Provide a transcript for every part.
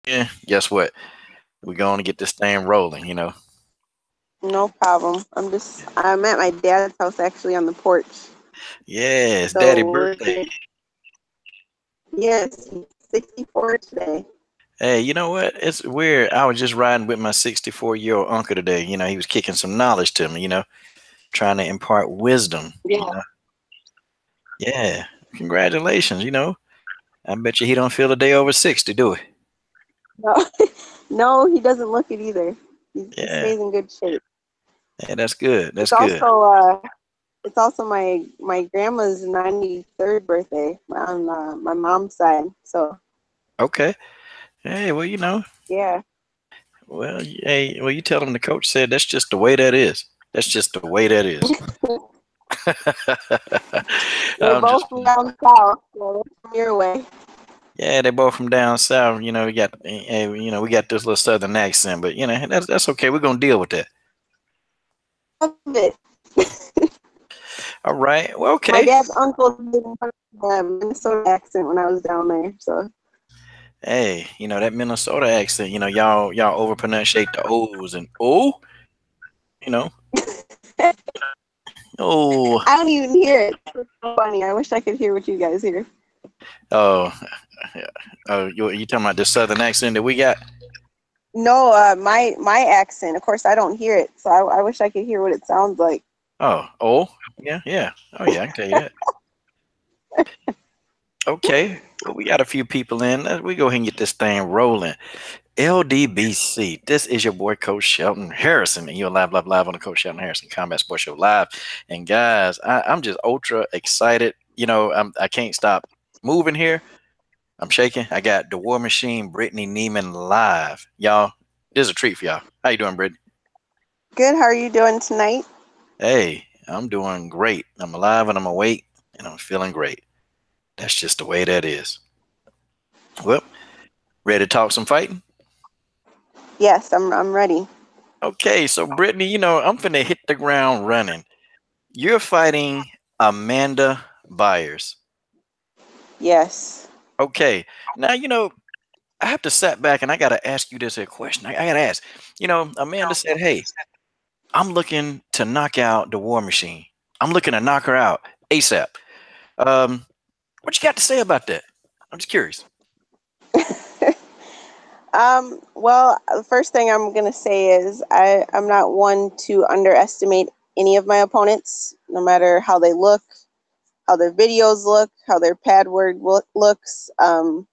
Yeah, guess what? We're going to get this thing rolling. No problem. I'm at my dad's house actually on the porch. Yeah, it's So daddy we're birthday. yes, he's 64 today. Hey, you know what? It's weird. I was just riding with my 64-year-old uncle today. He was kicking some knowledge to me, trying to impart wisdom. Yeah. Yeah, congratulations. I bet you he don't feel a day over 60, do he? No, no, he doesn't look it either. He Yeah, stays in good shape. yeah, that's good. It's That's good. also it's also my grandma's 93rd birthday on my mom's side. So Okay. Hey, well. yeah. Well, you tell him the coach said that's just the way that is. That's just the way that is. They're I'm both just from down south, so they're from your way. Yeah, they both from down south. We got this little southern accent, but that's okay. We're gonna deal with that. Love it. All right. Well, My okay. dad's uncle didn't have a Minnesota accent when I was down there, so Hey, that Minnesota accent. Y'all over pronunciate the O's and you know, oh, I don't even hear it. It's so funny. I wish I could hear what you guys hear. oh, oh. You talking about the southern accent that we got? No, my accent. Of course, I don't hear it, so I wish I could hear what it sounds like. Oh, yeah, yeah. Oh, yeah. I can tell you that. Okay. Well, we got a few people in. We go ahead and get this thing rolling. LDBC. This is your boy Coach Shelton Harrison, and you're live on the Coach Shelton Harrison Combat Sports Show live. And guys, I'm just ultra excited. I can't stop moving here. I'm shaking. I got the War Machine, Brittany Nieman live, y'all. This is a treat for y'all. How you doing, Brittany? Good. How are you doing tonight? Hey, I'm doing great. I'm alive and I'm awake, and I'm feeling great. That's just the way that is. Well, ready to talk some fighting? Yes, I'm ready. Okay, so Brittany, I'm finna hit the ground running. You're fighting Amanda Byers. Yes. Okay. Now, I have to sit back and I got to ask you this here question. I got to ask. Amanda said, hey, I'm looking to knock out the War Machine. I'm looking to knock her out ASAP. Um, what you got to say about that? I'm just curious. Well, the first thing I'm gonna say is I'm not one to underestimate any of my opponents, no matter how they look, how their videos look, how their pad word looks. I'm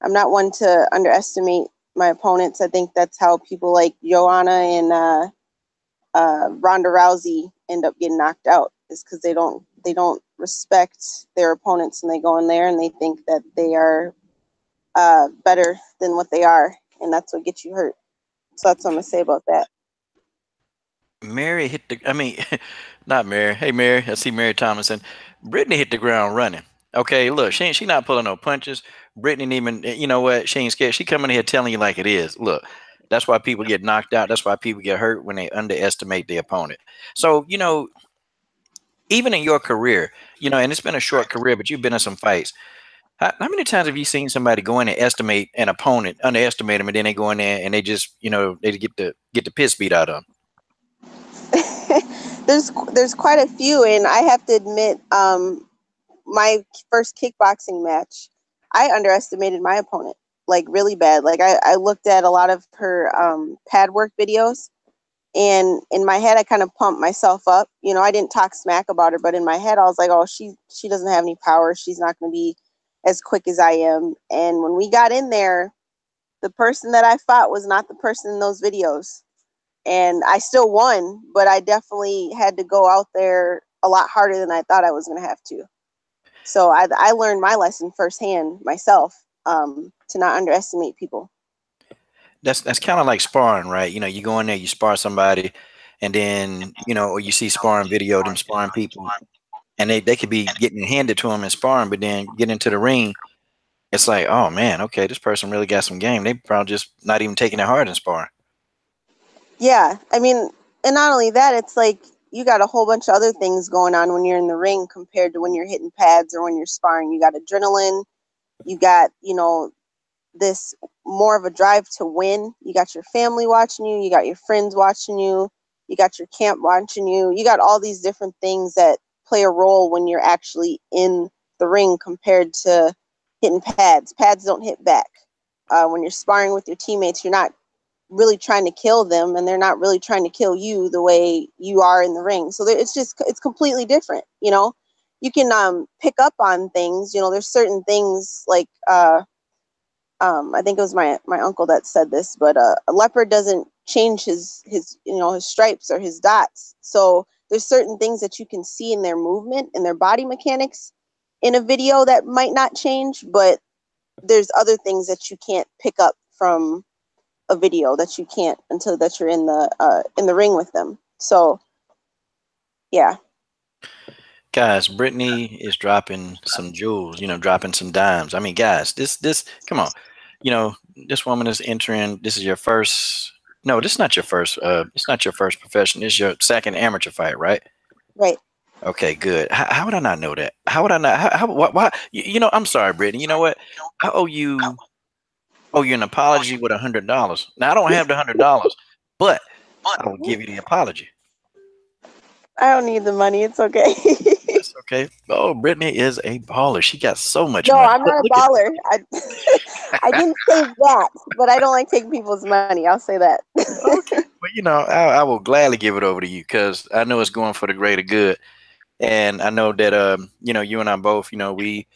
not one to underestimate my opponents. I think that's how people like Joanna and Ronda Rousey end up getting knocked out, is because they don't respect their opponents, and they go in there and they think that they are better than what they are, and that's what gets you hurt. So that's what I'm gonna say about that. Mary hit the, I mean, not Mary. Hey, Mary. I see Mary Thomason. Brittany hit the ground running. Okay, look, she not pulling no punches. Brittany didn't even, you know what? She ain't scared. She coming here telling you like it is. Look, that's why people get knocked out. That's why people get hurt when they underestimate the opponent. So, even in your career, and it's been a short career, but you've been in some fights. How many times have you seen somebody go in and estimate an opponent, underestimate them, and then they go in there and they just, they get the piss beat out of them? There's quite a few, and I have to admit, my first kickboxing match, I underestimated my opponent like really bad. Like I looked at a lot of her pad work videos, and in my head I kind of pumped myself up. I didn't talk smack about her, but in my head I was like, oh, she doesn't have any power. She's not going to be as quick as I am. And when we got in there, the person that I fought was not the person in those videos. And I still won, but I definitely had to go out there a lot harder than I thought I was going to have to. So I learned my lesson firsthand myself, to not underestimate people. That's kind of like sparring, right? You go in there, you spar somebody, and then or you see sparring video, them sparring people, and they could be getting handed to them in sparring, but then get into the ring, it's like, oh man, okay, this person really got some game. They probably just not even taking it hard in sparring. Yeah, I mean, and not only that, it's like you got a whole bunch of other things going on when you're in the ring compared to when you're hitting pads or when you're sparring. You got adrenaline, you got this more of a drive to win. You got your family watching you, you got your friends watching you, you got your camp watching you, you got all these different things that play a role when you're actually in the ring compared to hitting pads. Pads don't hit back. When you're sparring with your teammates, you're not really trying to kill them, and they're not really trying to kill you the way you are in the ring. So it's completely different. You can pick up on things. There's certain things like I think it was my uncle that said this, but a leopard doesn't change his stripes or his dots. So there's certain things that you can see in their movement and their body mechanics in a video that might not change, but there's other things that you can't pick up from a video that you can't until that you're in the ring with them. So yeah. Guys, Brittany is dropping some jewels, dropping some dimes. I mean, guys, come on. This woman is entering, this is your first, no, this is not your first, it's not your first profession. This is your second amateur fight, right? Right. Okay, good. How would I not know that? How would I not, why, I'm sorry, Brittany. You know what? I owe you an apology with $100. Now, I don't have the $100, but I will give you the apology. I don't need the money. It's okay. That's okay. Oh, Brittany is a baller. She got so much No, money. I'm not a Look at baller. I didn't say that, but I don't like taking people's money. I'll say that. okay. Well, I will gladly give it over to you because I know it's going for the greater good, and I know that you and I both, we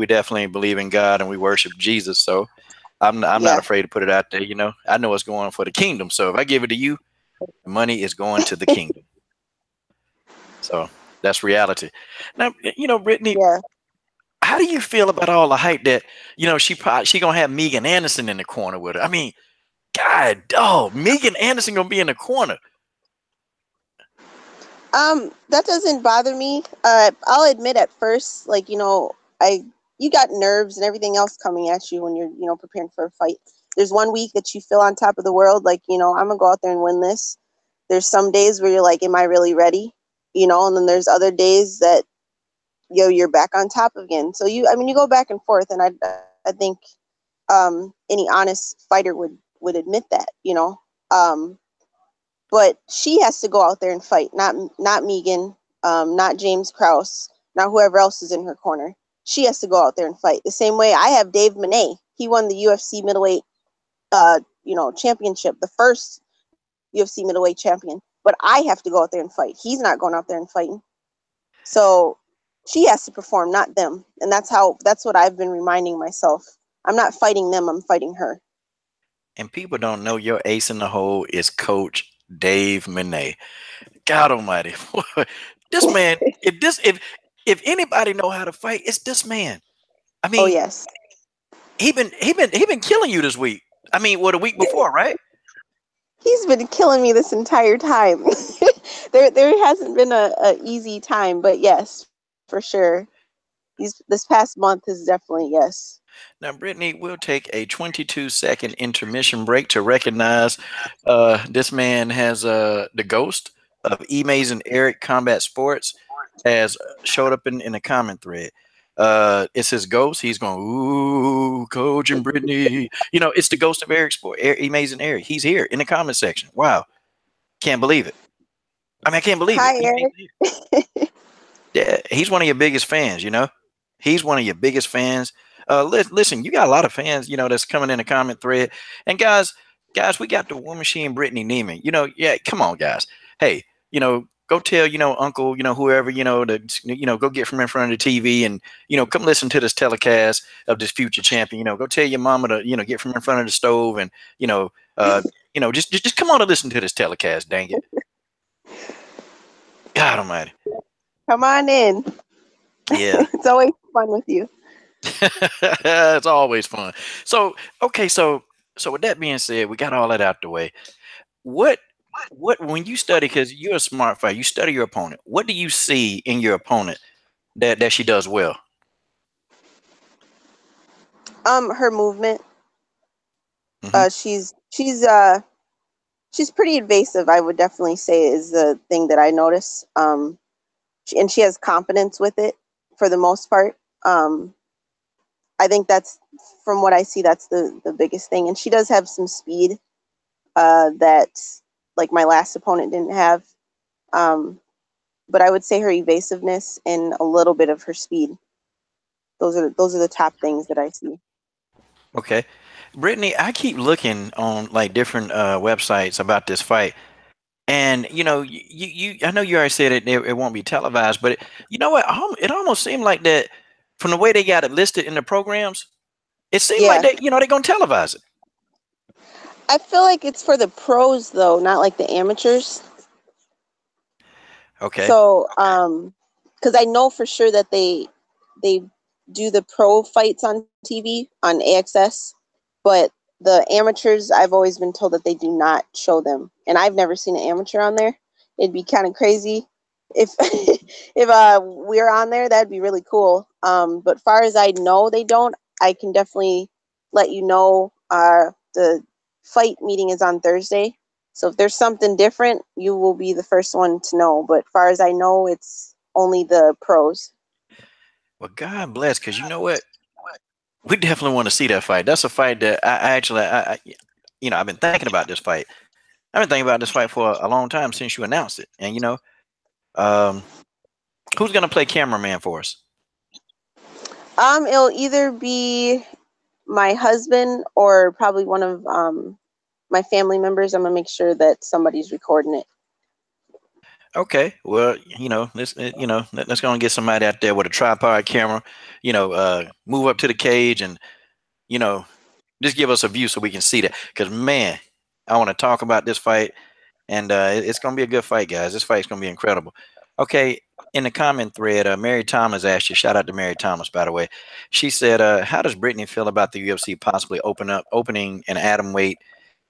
definitely believe in God and we worship Jesus. So I'm not Yeah. afraid to put it out there. I know it's going for the kingdom. So if I give it to you, the money is going to the kingdom. So that's reality. Now, Brittany, Yeah. how do you feel about all the hype that she gonna have Megan Anderson in the corner with her? I mean, God, oh, Megan Anderson gonna be in the corner. That doesn't bother me. I'll admit at first, like, I you got nerves and everything else coming at you when you're, preparing for a fight. There's one week that you feel on top of the world, like, I'm gonna go out there and win this. There's some days where you're like, am I really ready? And then there's other days that you're back on top again. So you go back and forth, and I think any honest fighter would admit that. Um, but she has to go out there and fight, not Megan, not James Krause, not whoever else is in her corner. She has to go out there and fight. The same way I have Dave Manet. He won the UFC middleweight, championship, the first UFC middleweight champion. But I have to go out there and fight. He's not going out there and fighting. So she has to perform, not them. And that's what I've been reminding myself. I'm not fighting them. I'm fighting her. And people don't know your ace in the hole is Coach Dave Manet. God Almighty, this man. If anybody know how to fight, it's this man. I Oh mean, yes. he been killing you this week. I mean, what, a week before, right? He's been killing me this entire time. there hasn't been a easy time, but yes, for sure. This past month is definitely yes. Now, Brittany, we'll take a 22-second intermission break to recognize this man has the ghost of Emays and Eric Combat Sports has showed up in the comment thread. It's his ghost. He's going, ooh, Coach and Brittany. It's the ghost of Eric Sport, Emays and Eric. He's here in the comment section. Wow. Can't believe it. I mean, I can't believe it. Hi, Eric. Yeah, he's one of your biggest fans. He's one of your biggest fans. Listen, you got a lot of fans, that's coming in the comment thread. And guys, we got the War Machine Brittany Nieman. Yeah, come on, guys. Hey, go tell, Uncle, whoever, go get from in front of the TV and, come listen to this telecast of this future champion. Go tell your mama to, get from in front of the stove and, just come on and listen to this telecast, dang it. God Almighty. Come on in. Yeah. It's always fun with you. It's always fun. So, okay, so with that being said, we got all that out the way. What when you study, because you're a smart fighter, you study your opponent. What do you see in your opponent that she does well? Her movement. Hmm. She's pretty invasive. I would definitely say is the thing that I notice. And she has confidence with it for the most part. I think that's, from what I see, that's the biggest thing. And she does have some speed that like my last opponent didn't have. Um, but I would say her evasiveness and a little bit of her speed. Those are the top things that I see. Okay. Brittany, I keep looking on like different websites about this fight. And I know you already said it won't be televised, but you know what? It almost seemed like that from the way they got it listed in the programs. It seemed like Yeah, they're gonna televise it. I feel like it's for the pros though, not like the amateurs. Okay. So, because I know for sure that they do the pro fights on TV on AXS, but the amateurs, I've always been told that they do not show them, and I've never seen an amateur on there. It'd be kind of crazy if if we're on there. That'd be really cool. But far as I know, they don't. I can definitely let you know. The fight meeting is on Thursday, so if there's something different, you will be the first one to know. But far as I know, it's only the pros. Well, God bless, because you know what? We definitely want to see that fight. That's a fight that I actually, I've been thinking about this fight. I've been thinking about this fight for a long time since you announced it. And um, who's gonna play cameraman for us? It'll either be my husband or probably one of my family members. I'm gonna make sure that somebody's recording it. Okay, well, let's go and get somebody out there with a tripod camera. Move up to the cage and you know, just give us a view so we can see that. Because man, I want to talk about this fight, and it's gonna be a good fight, guys. This fight's gonna be incredible. Okay, in the comment thread, Mary Thomas asked you. Shout out to Mary Thomas, by the way. She said, "How does Brittany feel about the UFC possibly opening an atom weight,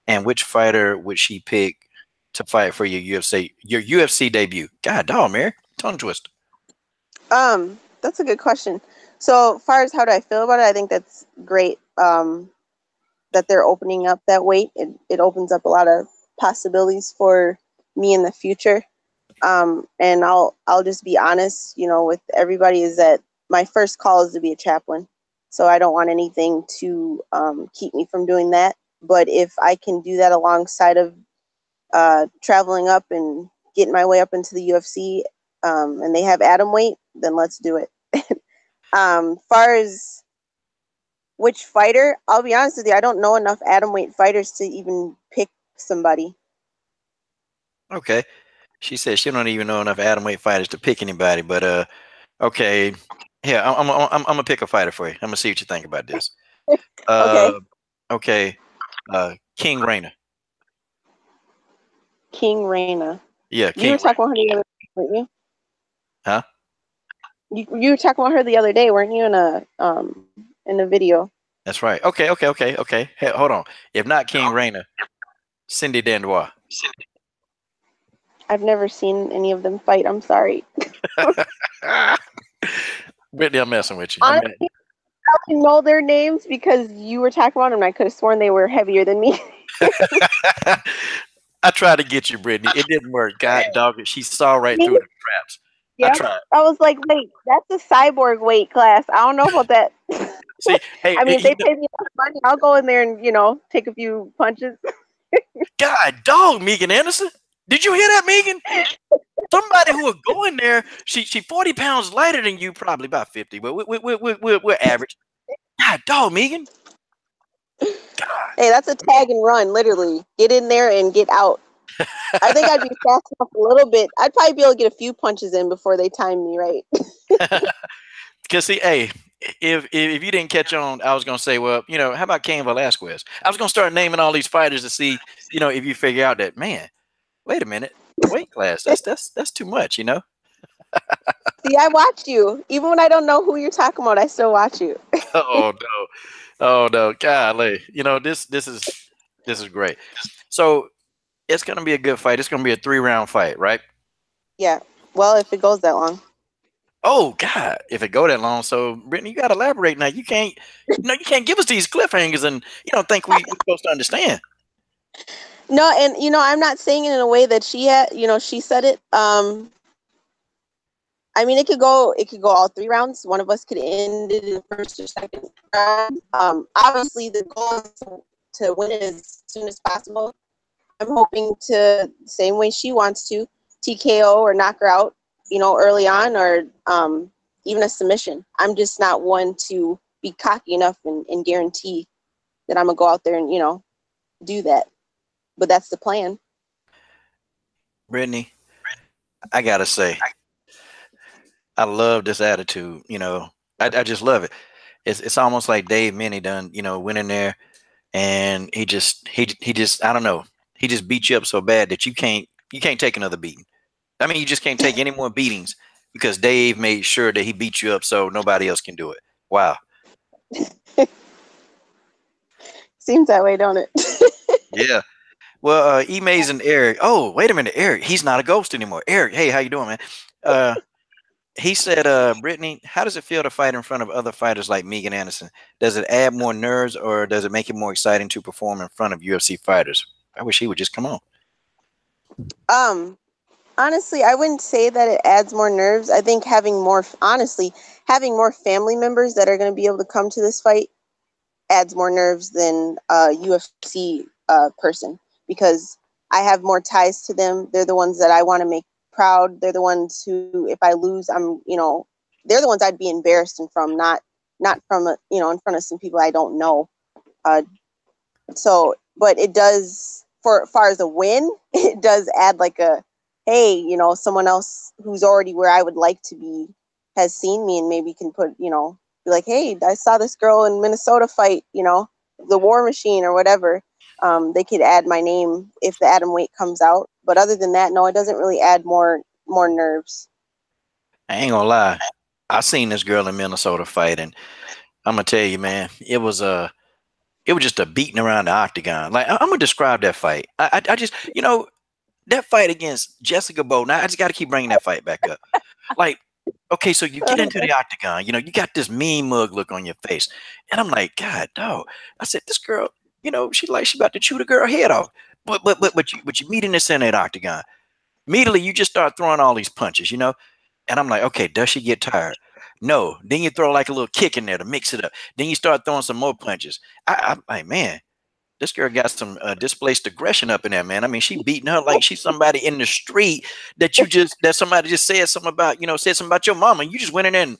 and which fighter would she pick to fight for your UFC debut?" God, dog, Mary, tongue twist. That's a good question. So far as how do I feel about it, I think that's great. That they're opening up that weight. It opens up a lot of possibilities for me in the future. And I'll just be honest, with everybody, is that my first call is to be a chaplain. So I don't want anything to keep me from doing that. But if I can do that alongside of traveling up and getting my way up into the UFC, and they have atom weight, then let's do it. Far as which fighter, I'll be honest with you, I don't know enough atom weight fighters to even pick somebody. Okay, she said she don't even know enough atom weight fighters to pick anybody, but okay, yeah, I'm gonna pick a fighter for you. I'm gonna see what you think about this. Okay, Uh, okay, King Rainer. King Reina. Yeah, You were King talking Rainer. about her the other day, weren't you? Huh? You were talking about her the other day, weren't you? In a video. That's right. Okay. Hey, hold on. If not King Rainer, Cindy Dandois. I've never seen any of them fight. I'm sorry. Brittany, I'm messing with you. Honestly, I know their names because you were talking about them, and I could have sworn they were heavier than me. I tried to get you, Brittany. It didn't work. God dog it. She saw right Me? through the traps. I Yep. tried. I was like, wait, that's a cyborg weight class. I don't know about that. See, hey, I mean, if you they know, pay me enough money, I'll go in there and take a few punches. God dog, Megan Anderson. Did you hear that, Megan? Somebody who would go in there. She 40 pounds lighter than you, probably about 50, but we're average. God dog, Megan. Hey, that's a tag and run, literally. Get in there and get out. I think I'd be fast enough a little bit. I'd probably be able to get a few punches in before they time me right. Because see, hey, if you didn't catch on, I was gonna say, well, how about Cain Velasquez? I was gonna start naming all these fighters to see, if you figure out that, man, wait a minute, the weight class, that's too much. See, I watch you. Even when I don't know who you're talking about, I still watch you. Oh no, oh no, golly, this is great. So it's gonna be a good fight. It's gonna be a 3-round fight, right? Yeah. Well, if it goes that long. Oh God, if it go that long, so Brittany, you gotta elaborate now. You can't give us these cliffhangers and you don't think we're supposed to understand. No, and, I'm not saying it in a way that she had, she said it. I mean, it could go all 3 rounds. One of us could end it in the first or second round. Obviously, the goal is to win it as soon as possible. I'm hoping to same way she wants to TKO or knock her out, early on, or even a submission. I'm just not one to be cocky enough and guarantee that I'm gonna go out there and do that. But that's the plan. Brittany, I gotta say, I love this attitude. I just love it. It's almost like Dave Minnie done, went in there and he just I don't know, he just beat you up so bad that you can't take another beating. I mean, you just can't take any more beatings because Dave made sure that he beat you up so nobody else can do it. Wow. Seems that way, don't it? Yeah. Well, E Mays and Eric. Oh, wait a minute, Eric. He's not a ghost anymore. Eric, hey, how you doing, man? Uh, he said, Brittany, how does it feel to fight in front of other fighters like Megan Anderson? Does it add more nerves or does it make it more exciting to perform in front of UFC fighters? I wish he would just come on. um, Honestly, I wouldn't say that it adds more nerves. I think having more family members that are going to be able to come to this fight adds more nerves than a UFC person, because I have more ties to them. They're the ones that I want to make proud. They're the ones who, if I lose, they're the ones I'd be embarrassed in from, not from in front of some people I don't know. Uh, so, but it does, for far as a win, it does add like a, hey, someone else who's already where I would like to be has seen me and maybe can be like, hey, I saw this girl in Minnesota fight, the War Machine or whatever. They could add my name if the atom weight comes out. But other than that, no, it doesn't really add more nerves. I ain't gonna lie. I seen this girl in Minnesota fight, and I'm gonna tell you, man, it was just a beating around the octagon. Like I'm gonna describe that fight. I just that fight against Jessica Bolden. I just got to keep bringing that fight back up. Like, okay, so you get into the octagon. You got this mean mug look on your face, and I'm like, God, dog. I said, this girl, she about to chew the girl head off. But you meet in the center of the octagon. Immediately, you just start throwing all these punches. And I'm like, okay, does she get tired? No. Then you throw like a little kick in there to mix it up. Then you start throwing some more punches. I'm like, man, this girl got some displaced aggression up in there, man. I mean, she beating her like she's somebody in the street that somebody just said something about, said something about your mama. And you just went in there and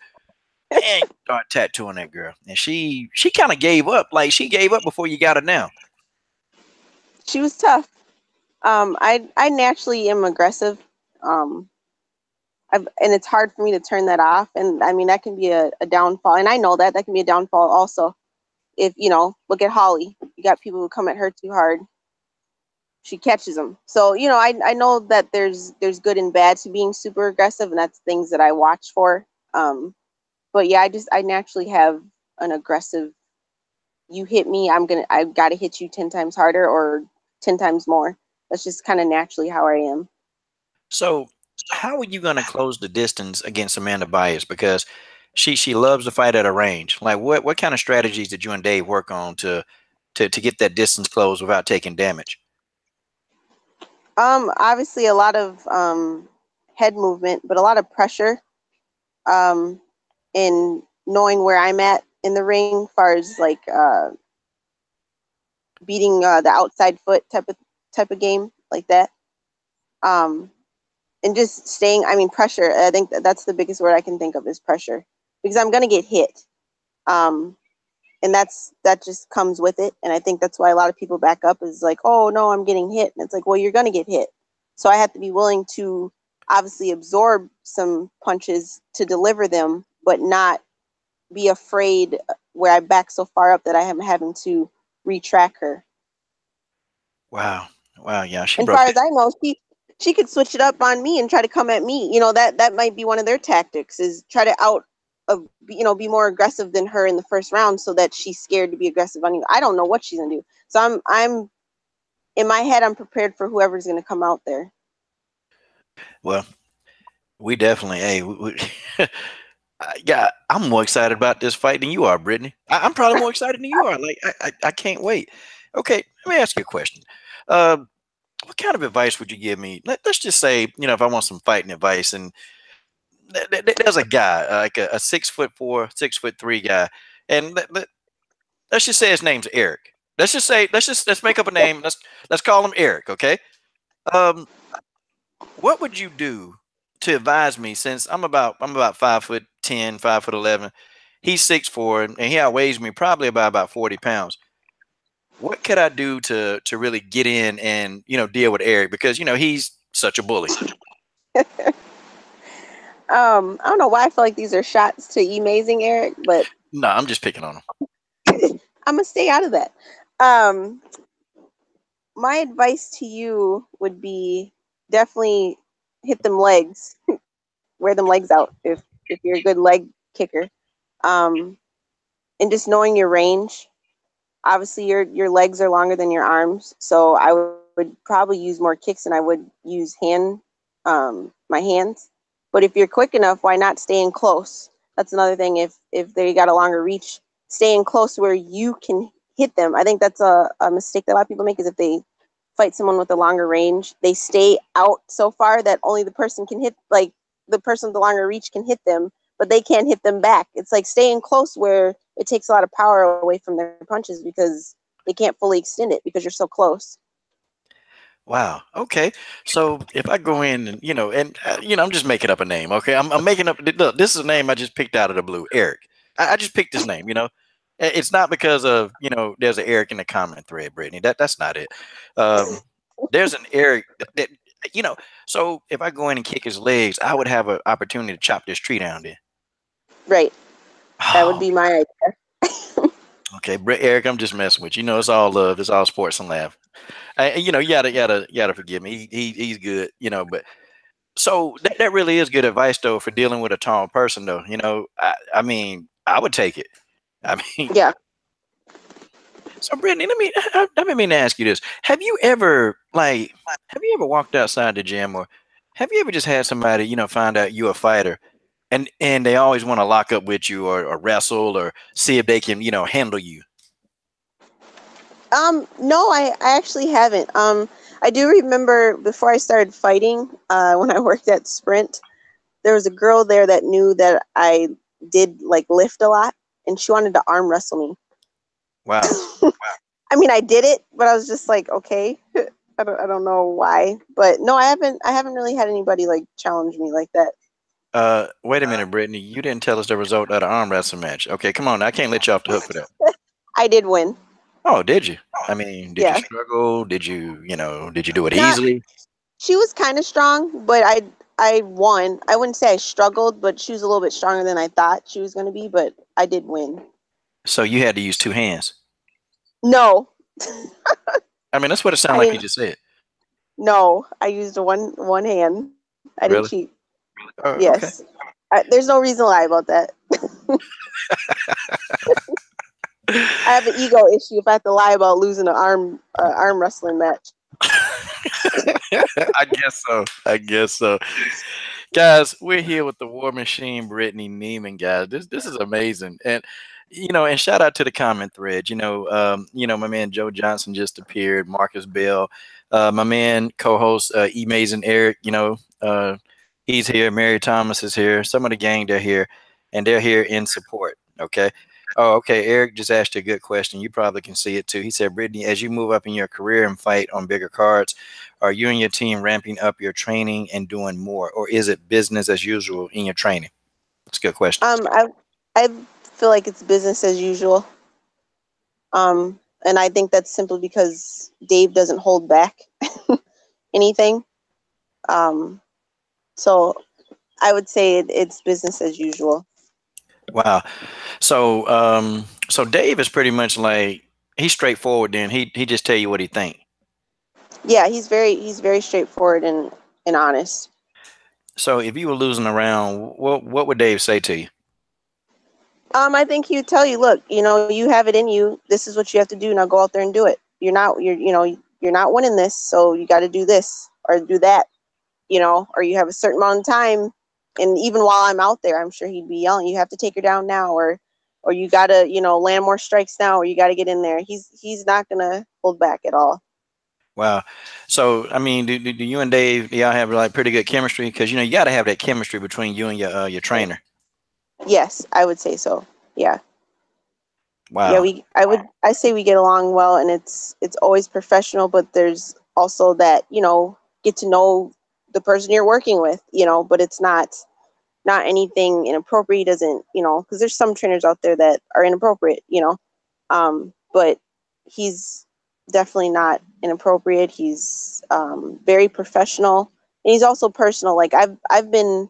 man, start tattooing that girl. And she kind of gave up. Like she gave up before you got her down. She was tough. I naturally am aggressive. Um, and it's hard for me to turn that off. And I mean, that can be a downfall. And I know that can be a downfall also. If, look at Holly, you got people who come at her too hard. She catches them. So, I know that there's good and bad to being super aggressive, and that's things that I watch for. But yeah, I naturally have an aggressive, you hit me, I've got to hit you 10 times harder or 10 times more. That's just kind of naturally how I am. So how are you gonna close the distance against Amanda Byers? Because she loves to fight at a range. Like what kind of strategies did you and Dave work on to get that distance closed without taking damage? Obviously a lot of head movement, but a lot of pressure. Um, in knowing where I'm at in the ring, far as like beating the outside foot type of game like that. Um, and just staying. I mean, pressure. I think that's the biggest word I can think of is pressure, because I'm gonna get hit. Um, and that just comes with it. And I think that's why a lot of people back up is like, oh no, I'm getting hit, and it's like, well, you're gonna get hit. So I have to be willing to obviously absorb some punches to deliver them, but not be afraid where I back so far up that I am having to retrack her. Wow. Wow, yeah, she And broke far that. as I know, she could switch it up on me and try to come at me. That might be one of their tactics, is try to be more aggressive than her in the first round so that she's scared to be aggressive on you. I don't know what she's gonna do. So I'm in my head, I'm prepared for whoever's gonna come out there. Well, we definitely, hey, yeah, I'm more excited about this fight than you are, Brittany. I'm probably more excited than you are. Like, I can't wait. Okay, let me ask you a question. Uh, what kind of advice would you give me? Let's just say, if I want some fighting advice, and there's a guy, like a 6'4", 6'3" guy, and let's just say his name's Eric. Let's make up a name. Let's call him Eric, okay? Um, what would you do to advise me, since I'm about 5'10", 5'11"? He's 6'4", and he outweighs me probably by about 40 pounds. What could I do to really get in and deal with Eric, because he's such a bully? I don't know why I feel like these are shots to amazing Eric, but No, I'm just picking on him. I'm gonna stay out of that. Um, my advice to you would be definitely hit them legs, wear them legs out if you're a good leg kicker. Um, and just knowing your range. Obviously, your legs are longer than your arms, so I would probably use more kicks than I would use my hands. But if you're quick enough, why not stay in close? That's another thing. If they got a longer reach, stay in close where you can hit them. I think that's a mistake that a lot of people make, is if they fight someone with a longer range, they stay out so far that only the person can hit, like the person with the longer reach can hit them, but they can't hit them back. It's like staying close where it takes a lot of power away from their punches because they can't fully extend it because you're so close. Wow. Okay. So if I go in and I'm just making up a name. Okay, I'm making up. Look, this is a name I just picked out of the blue. Eric. I just picked this name. It's not because of there's an Eric in the comment thread, Brittany. That's not it. Um, there's an Eric that you know. So if I go in and kick his legs, I would have an opportunity to chop this tree down there. Right. That would Oh, be my idea. okay, Eric. I'm just messing with you. It's all love. It's all sports and laugh. You gotta forgive me. He's good. But so that really is good advice though for dealing with a tall person though. I mean, I would take it. I mean, Yeah. so Brittany, let me mean to ask you this: have you ever walked outside the gym, or have you ever just had somebody find out you're a fighter, and they always want to lock up with you, or wrestle, or see if they can handle you? No, I actually haven't. I do remember before I started fighting, when I worked at Sprint, there was a girl there that knew that I did like lift a lot, and she wanted to arm wrestle me. Wow. I mean, I did it, but I was just like, okay, I don't know why, but no, I haven't really had anybody like challenge me like that. Wait a minute, Brittany. You didn't tell us the result of the arm wrestling match. Okay, come on. I can't let you off the hook for that. I did win. Oh, did you? I mean, did you Yeah, struggle? Did you do it not. easily? She was kind of strong, but I won. I wouldn't say I struggled, but she was a little bit stronger than I thought she was going to be. But I did win. So you had to use two hands. No, I mean, that's what it sounded I like you didn't. just said. No, I used one hand. I didn't cheat. Really? Yes, Okay. there's no reason to lie about that. I have an ego issue if I have to lie about losing an arm wrestling match. I guess so. I guess so. Guys, we're here with the War Machine, Brittany Nieman. Guys, this is amazing, and shout out to the comment thread. My man Joe Johnson just appeared. Marcus Bell, my man co-host Amazing Eric. He's here. Mary Thomas is here. Some of the gang, they're here, and they're here in support. Okay. Oh, okay. Eric just asked you a good question. You probably can see it too. He said, Brittany, as you move up in your career and fight on bigger cards, are you and your team ramping up your training and doing more, or is it business as usual in your training? That's a good question. I feel like it's business as usual. And I think that's simply because Dave doesn't hold back anything. Um, so I would say it's business as usual. Wow. So Dave is pretty much like he's straightforward. Then he just tell you what he think. Yeah, he's very straightforward and honest. So if you were losing around, what would Dave say to you? I think he would tell you, look, you have it in you. This is what you have to do. Now go out there and do it. You're not winning this, so you got to do this or do that. Or you have a certain amount of time. And even while I'm out there, I'm sure he'd be yelling, you have to take her down now, or you gotta, land more strikes now, or you gotta get in there. He's not gonna hold back at all. Wow. So, I mean, do you and Dave, do y'all have like pretty good chemistry? Because you know you got to have that chemistry between you and your trainer. Yes, I would say so. Yeah. Yeah, Wow. I say we get along well, and it's always professional, but there's also that, get to know the person you're working with, but it's not anything inappropriate. He doesn't, because there's some trainers out there that are inappropriate, but he's definitely not inappropriate. He's very professional, and he's also personal. Like I've been,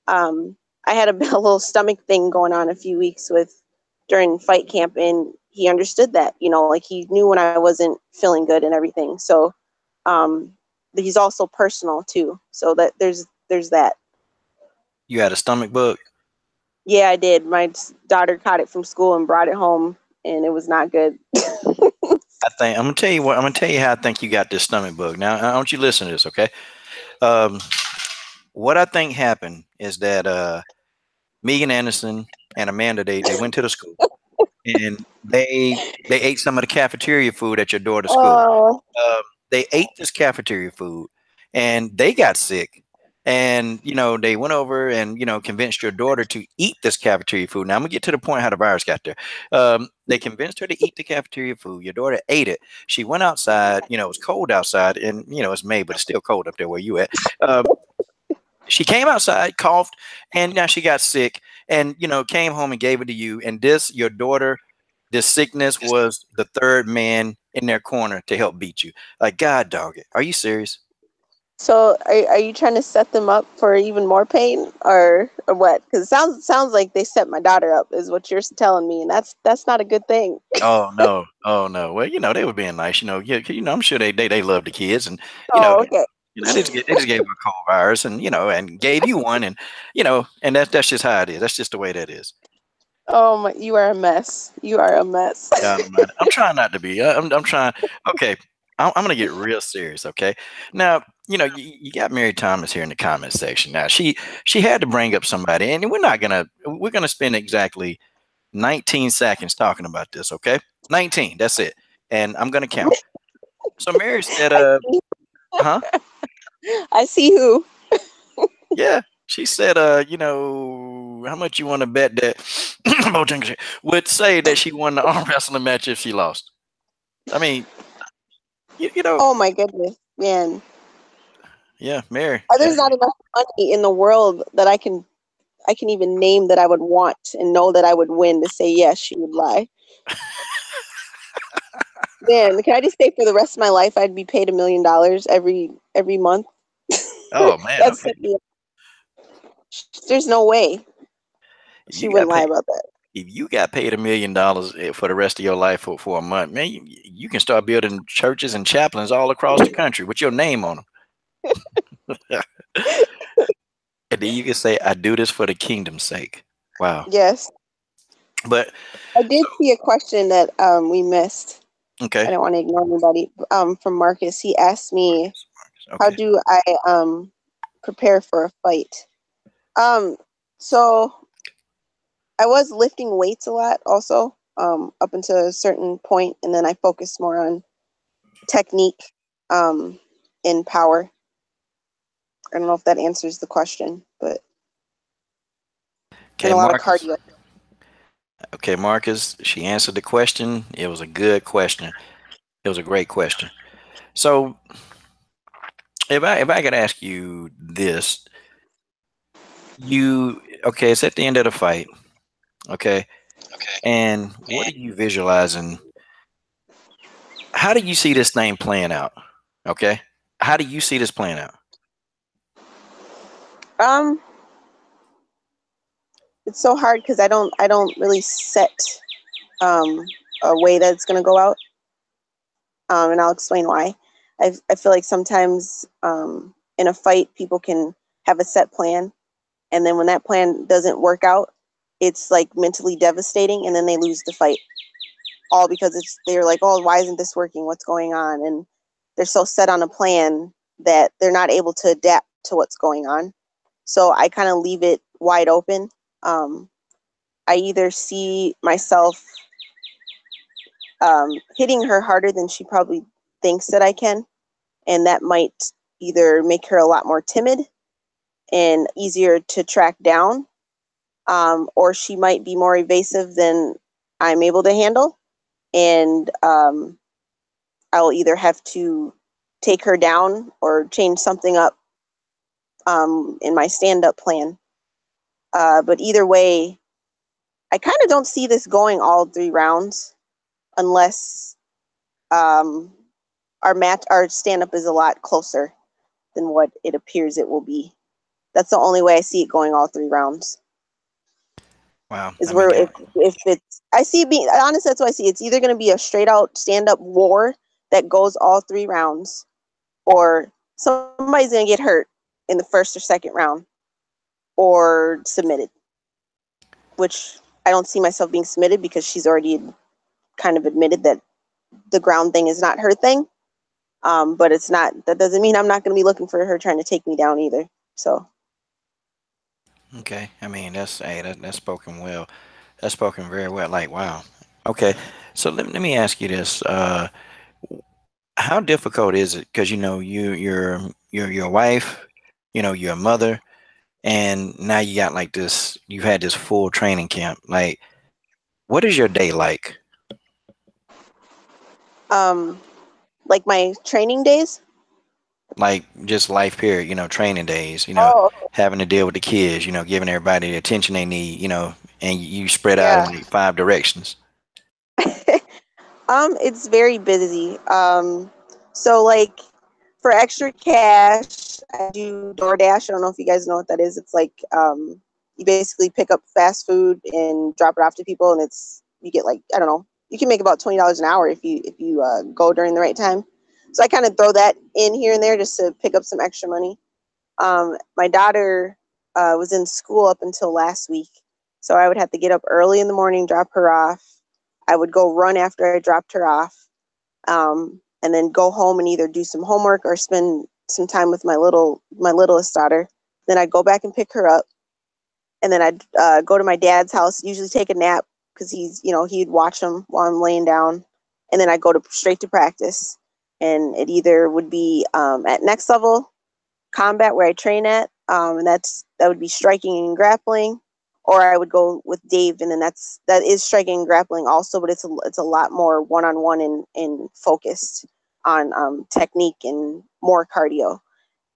I had a, a little stomach thing going on a few weeks with during fight camp, and he understood that, like he knew when I wasn't feeling good and everything. So, um, but he's also personal too. So that there's that. You had a stomach bug? Yeah, I did. My daughter caught it from school and brought it home, and it was not good. I think I'm gonna tell you what. I'm gonna tell you how I think you got this stomach bug. Now, I want you to listen to this, okay? Um, what I think happened is that Megan Anderson and Amanda they went to the school and they ate some of the cafeteria food at your daughter's school. Oh, They ate this cafeteria food and they got sick. And they went over and convinced your daughter to eat this cafeteria food. Now I'm gonna get to the point how the virus got there. They convinced her to eat the cafeteria food. Your daughter ate it. She went outside. It was cold outside, and it's May, but it's still cold up there where you at. She came outside, coughed, and now she got sick, and came home and gave it to you. And this, your daughter, this sickness was the third man in their corner to help beat you. Like, God dog it. Are you serious? so are you trying to set them up for even more pain, or what? Because it sounds like they set my daughter up, is what you're telling me, and that's not a good thing. Oh no, oh no. Well, they were being nice. Yeah, I'm sure they love the kids, and you know, Oh, okay. they just gave her a cold virus, and and gave you one, and and that's just how it is. That's just the way that is. Oh my, you are a mess. You are a mess. God Almighty. I'm trying not to be. I'm trying. Okay, I'm gonna get real serious. Okay, now you got Mary Thomas here in the comments section. Now she had to bring up somebody, and we're gonna spend exactly 19 seconds talking about this. Okay, 19. That's it, and I'm gonna count. So Mary said, I see. huh? I see who. Yeah." She said, how much you want to bet that Bojangles would say that she won the arm wrestling match if she lost? I mean, you know, Oh my goodness, man. yeah, Mary. There's not enough money in the world that I can even name that I would want and know that I would win to say yes, she would lie. Man, can I just say for the rest of my life I'd be paid $1 million every month? Oh man, That's okay. there's no way she You got wouldn't lie paid. about that. If you got paid $1 million for the rest of your life for a month, man, you can start building churches and chaplains all across the country with your name on them. And then you can say, "I do this for the kingdom's sake." Wow. Yes. But I did see a question that we missed. I okay, don't want to ignore anybody. From Marcus, he asked me, Marcus, "How okay. do I prepare for a fight?" Um, so I was lifting weights a lot, also, up until a certain point, and then I focused more on technique, um, and power. I don't know if that answers the question, but and Okay, a lot of Marcus. cardio. Okay, Marcus. She answered the question. It was a good question. It was a great question. So, if I could ask you this, okay, it's at the end of the fight. Okay, and what are you visualizing? How do you see this thing playing out? Okay, how do you see this playing out? Um, it's so hard because I don't really set um a way that it's gonna go out. And I'll explain why. I feel like sometimes in a fight, people can have a set plan, and then when that plan doesn't work out, it's like mentally devastating, and then they lose the fight, all because they're like, oh, why isn't this working? What's going on? And they're so set on a plan that they're not able to adapt to what's going on. So I kind of leave it wide open. Um, I either see myself hitting her harder than she probably thinks that I can, and that might either make her a lot more timid and easier to track down, or she might be more evasive than I'm able to handle, and I'll either have to take her down or change something up in my stand-up plan. But either way, I kind of don't see this going all 3 rounds unless um, our stand-up is a lot closer than what it appears it will be. That's the only way I see it going all 3 rounds. Wow. I Is mean where that. if it's I see it being honestly, that's what I see. It's either going to be a straight out stand up war that goes all 3 rounds, or somebody's going to get hurt in the first or second round or submitted, which I don't see myself being submitted because she's already kind of admitted that the ground thing is not her thing. But it's not. That doesn't mean I'm not going to be looking for her trying to take me down either. So Okay. I mean that's hey that's spoken well. That's spoken very well. Like wow. Okay. So let me ask you this. How difficult is it? Because you know you're your wife, you know you're a mother, and now you got like this. You've had this full training camp. Like, what is your day like? um, like my training days. Like just life period. You know, training days. You know, Oh, having to deal with the kids. You know, giving everybody the attention they need. You know, and you spread out in yeah. like 5 directions. It's very busy. So like for extra cash, I do DoorDash. I don't know if you guys know what that is. It's like you basically pick up fast food and drop it off to people, and you get like I don't know. You can make about $20 an hour if you go during the right time. So I kind of throw that in here and there just to pick up some extra money. My daughter was in school up until last week, so I would have to get up early in the morning, drop her off. I would go run after I dropped her off, and then go home and either do some homework or spend some time with my littlest daughter. Then I'd go back and pick her up, and then I'd go to my dad's house. Usually take a nap because he'd watch him while I'm laying down, and then I'd go to straight to practice. And it either would be at next level combat where I train at, and that would be striking and grappling, or I would go with Dave, and then that is striking and grappling also, but it's a lot more one on one and focused on technique and more cardio,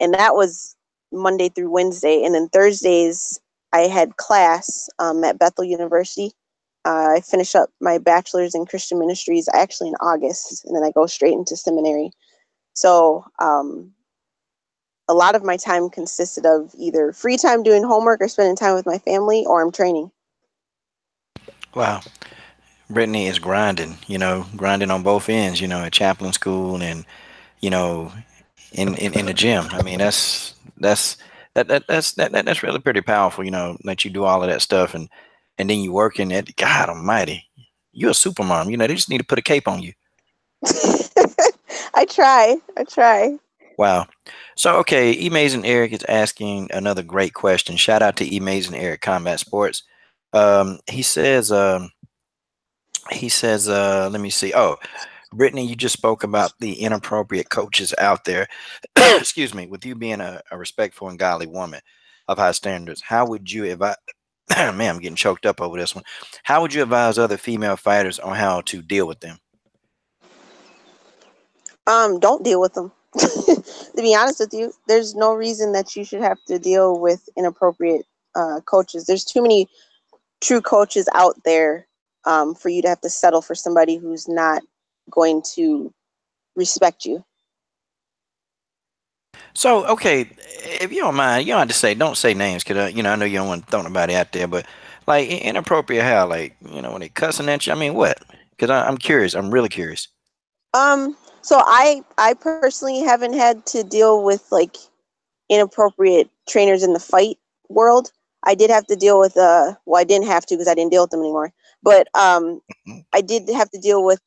and that was Monday through Wednesday, and then Thursdays I had class at Bethel University. I finish up my bachelor's in Christian ministries actually in August, and then I go straight into seminary. So a lot of my time consisted of either free time doing homework or spending time with my family, or I'm training. Wow. Brittany is grinding. You know, grinding on both ends. You know, at chaplain school and you know in the gym. I mean, that's really pretty powerful. You know, that you do all of that stuff and then you work in it. God Almighty, you're a super mom. You know, they just need to put a cape on you. I try. I try. Wow. So okay, Amazing Eric is asking another great question. Shout out to Amazing Eric Combat Sports. He says. Let me see. Oh, Brittany, you just spoke about the inappropriate coaches out there. Excuse me. With you being a respectful and godly woman of high standards, how would you advise? Man, I'm getting choked up over this one. How would you advise other female fighters on how to deal with them? Don't deal with them. To be honest with you, there's no reason that you should have to deal with inappropriate coaches. There's too many true coaches out there for you to have to settle for somebody who's not going to respect you. So, okay, if you don't mind, you don't have to say, don't say names, cause you know I know you don't want to throw nobody out there, but like inappropriate how, like you know when they cussing at you. I mean, what? Cause I'm curious. I'm really curious. So I personally haven't had to deal with like inappropriate trainers in the fight world. I did have to deal with well, I didn't have to because I didn't deal with them anymore. But Mhm. I did have to deal with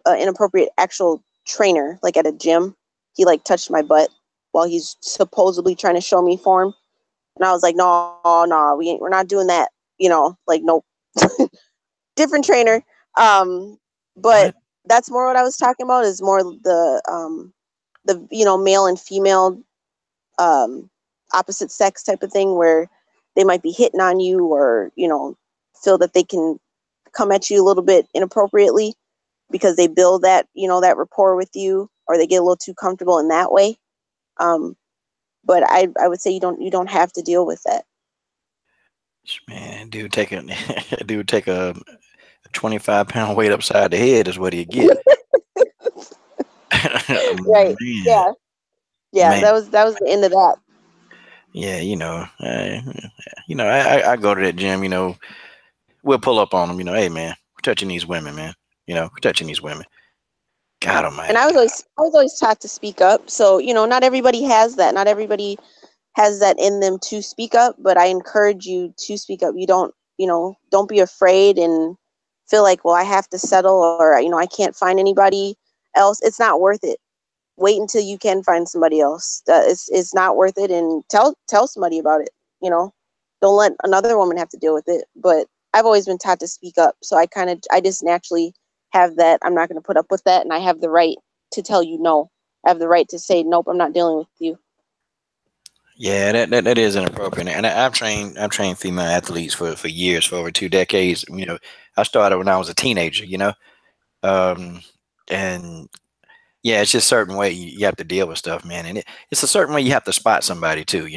inappropriate actual trainer, like at a gym. He like touched my butt while he's supposedly trying to show me form, and I was like, no, we're not doing that. Like no, different trainer. Um, but What? that's more what I was talking about. Is more the the male and female um, opposite sex type of thing, where they might be hitting on you, or feel that they can come at you a little bit inappropriately because they build that that rapport with you, or they get a little too comfortable in that way. Um, but I would say you don't have to deal with that. Man, dude, take a dude take a 25-pound weight upside the head is what he get. Right. Man, Yeah. Yeah. man, That was the end of that. yeah, I go to that gym. We'll pull up on them. Hey man, we're touching these women, man. We're touching these women. God And Almighty. I was always taught to speak up. So not everybody has that. Not everybody has that in them to speak up. But I encourage you to speak up. You don't be afraid and feel like, well, I have to settle, or I can't find anybody else. It's not worth it. Wait until you can find somebody else. It's not worth it, and tell somebody about it. You know, don't let another woman have to deal with it. But I've always been taught to speak up, so I just naturally have that. I'm not going to put up with that, and I have the right to tell you no. I have the right to say nope. I'm not dealing with you. Yeah, that is inappropriate. And I've trained female athletes for years, for over 2 decades. I started when I was a teenager. Um, and yeah, it's just a certain way you have to deal with stuff, man. And it's a certain way you have to spot somebody too.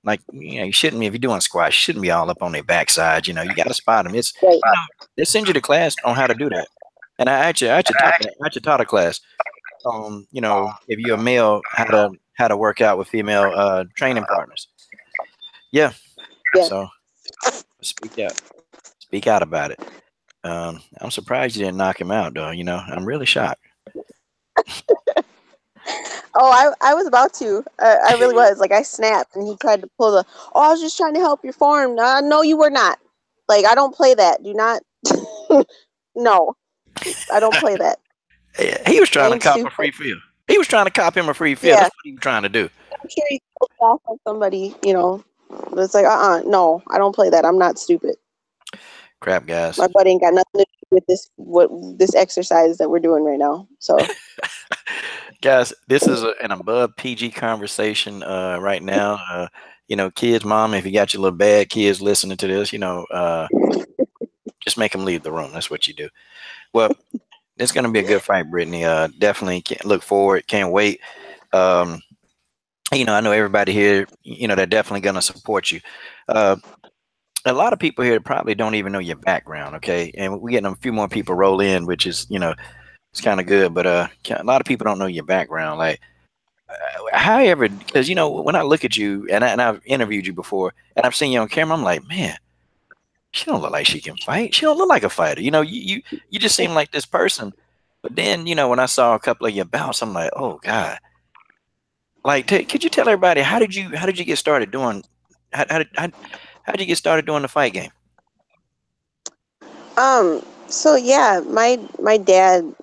Like you shouldn't be, if you're doing squash, you shouldn't be all up on their backside. You got to spot them. Right. They send you to class on how to do that. And I actually taught a class on if you're a male, how to work out with female training partners. Yeah, Yeah. so speak out about it. I'm surprised you didn't knock him out though. I'm really shocked. Oh, I was about to. I really was. Like, I snapped, and he tried to pull the. Oh, I was just trying to help your farm. No, you were not. Like, I don't play that. Do not. No, I don't play that. He was I trying to ain't cop a stupid. free field. He was trying to cop him a free field. Yeah, That's what he was trying to do. I'm sure he goes off on somebody. But it's like, no, I don't play that. I'm not stupid. Crap, guys. My butt ain't got nothing to do with this exercise that we're doing right now. So Guys, this is an above PG conversation right now. Kids, mom, if you got your little bad kids listening to this, just make them leave the room. That's what you do. Well, it's going to be a good fight, Brittany. Definitely can't look forward. Can't wait. Um, I know everybody here, they're definitely going to support you. Uh, a lot of people here probably don't even know your background, okay? And we're getting a few more people roll in, which is, it's kind of good. But a lot of people don't know your background. Like, however, because when I look at you and I've interviewed you before and I've seen you on camera, I'm like, man, she don't look like she can fight. She don't look like a fighter. You just seem like this person. But then, when I saw a couple of your bouts, I'm like, oh God. Like, could you tell everybody how did you get started doing how did you get started doing the fight game? so yeah, my dad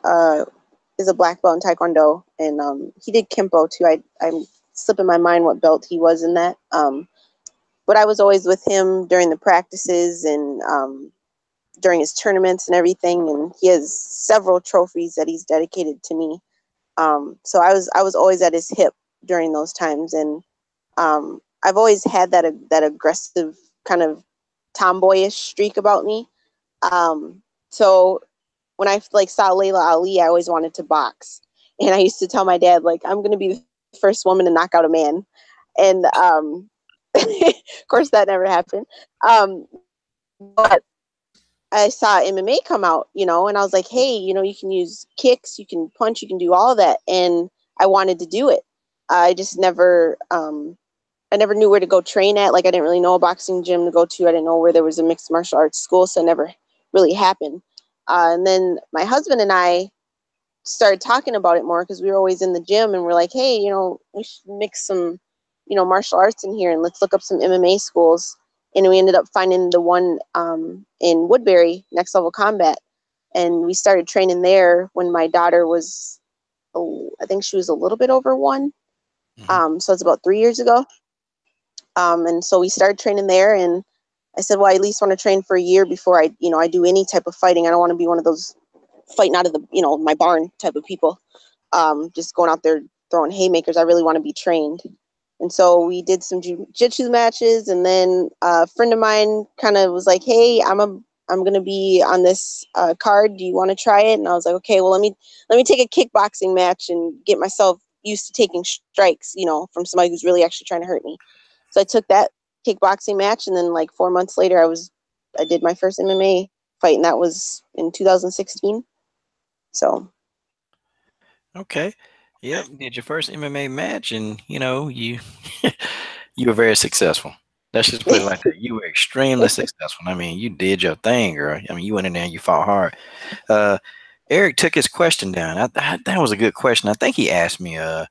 is a black belt in Taekwondo, and he did Kempo too. I'm slipping my mind what belt he was in that. But I was always with him during the practices, and during his tournaments and everything. And he has several trophies that he's dedicated to me. So I was always at his hip during those times, and I've always had that aggressive kind of tomboyish streak about me. So when I like saw Layla Ali, I always wanted to box, and I used to tell my dad, like, I'm going to be the first woman to knock out a man, and of course that never happened. But I saw MMA come out, and I was like, hey, you can use kicks, you can punch, you can do all of that, and I wanted to do it. I just I never knew where to go train at. Like, I didn't really know a boxing gym to go to. I didn't know where there was a mixed martial arts school, so it never really happened. And then my husband and I started talking about it more because we were always in the gym, and we're like, hey, we should mix some, martial arts in here, and let's look up some MMA schools. And we ended up finding the one in Woodbury, Next Level Combat. And we started training there when my daughter was, oh, I think she was a little bit over one. Hmm. So it's about 3 years ago. And so we started training there, and I said, well, I at least want to train for a year before I do any type of fighting. I don't want to be one of those fighting out of my barn type of people. Just going out there throwing haymakers. I really want to be trained. And so we did some jiu-jitsu matches, and then a friend of mine kind of was like, "Hey, I'm gonna be on this card. Do you want to try it?" And I was like, "Okay, well let me take a kickboxing match and get myself used to taking strikes, from somebody who's really actually trying to hurt me." So I took that kickboxing match, and then like 4 months later, I did my first MMA fight, and that was in 2016. So Okay. Yep. Did your first MMA match, and you you were very successful. Let's just put it like that. You were extremely successful. I mean, you did your thing, girl. I mean, you went in there and you fought hard. Uh, Eric took his question down. That was a good question. I think he asked me. Let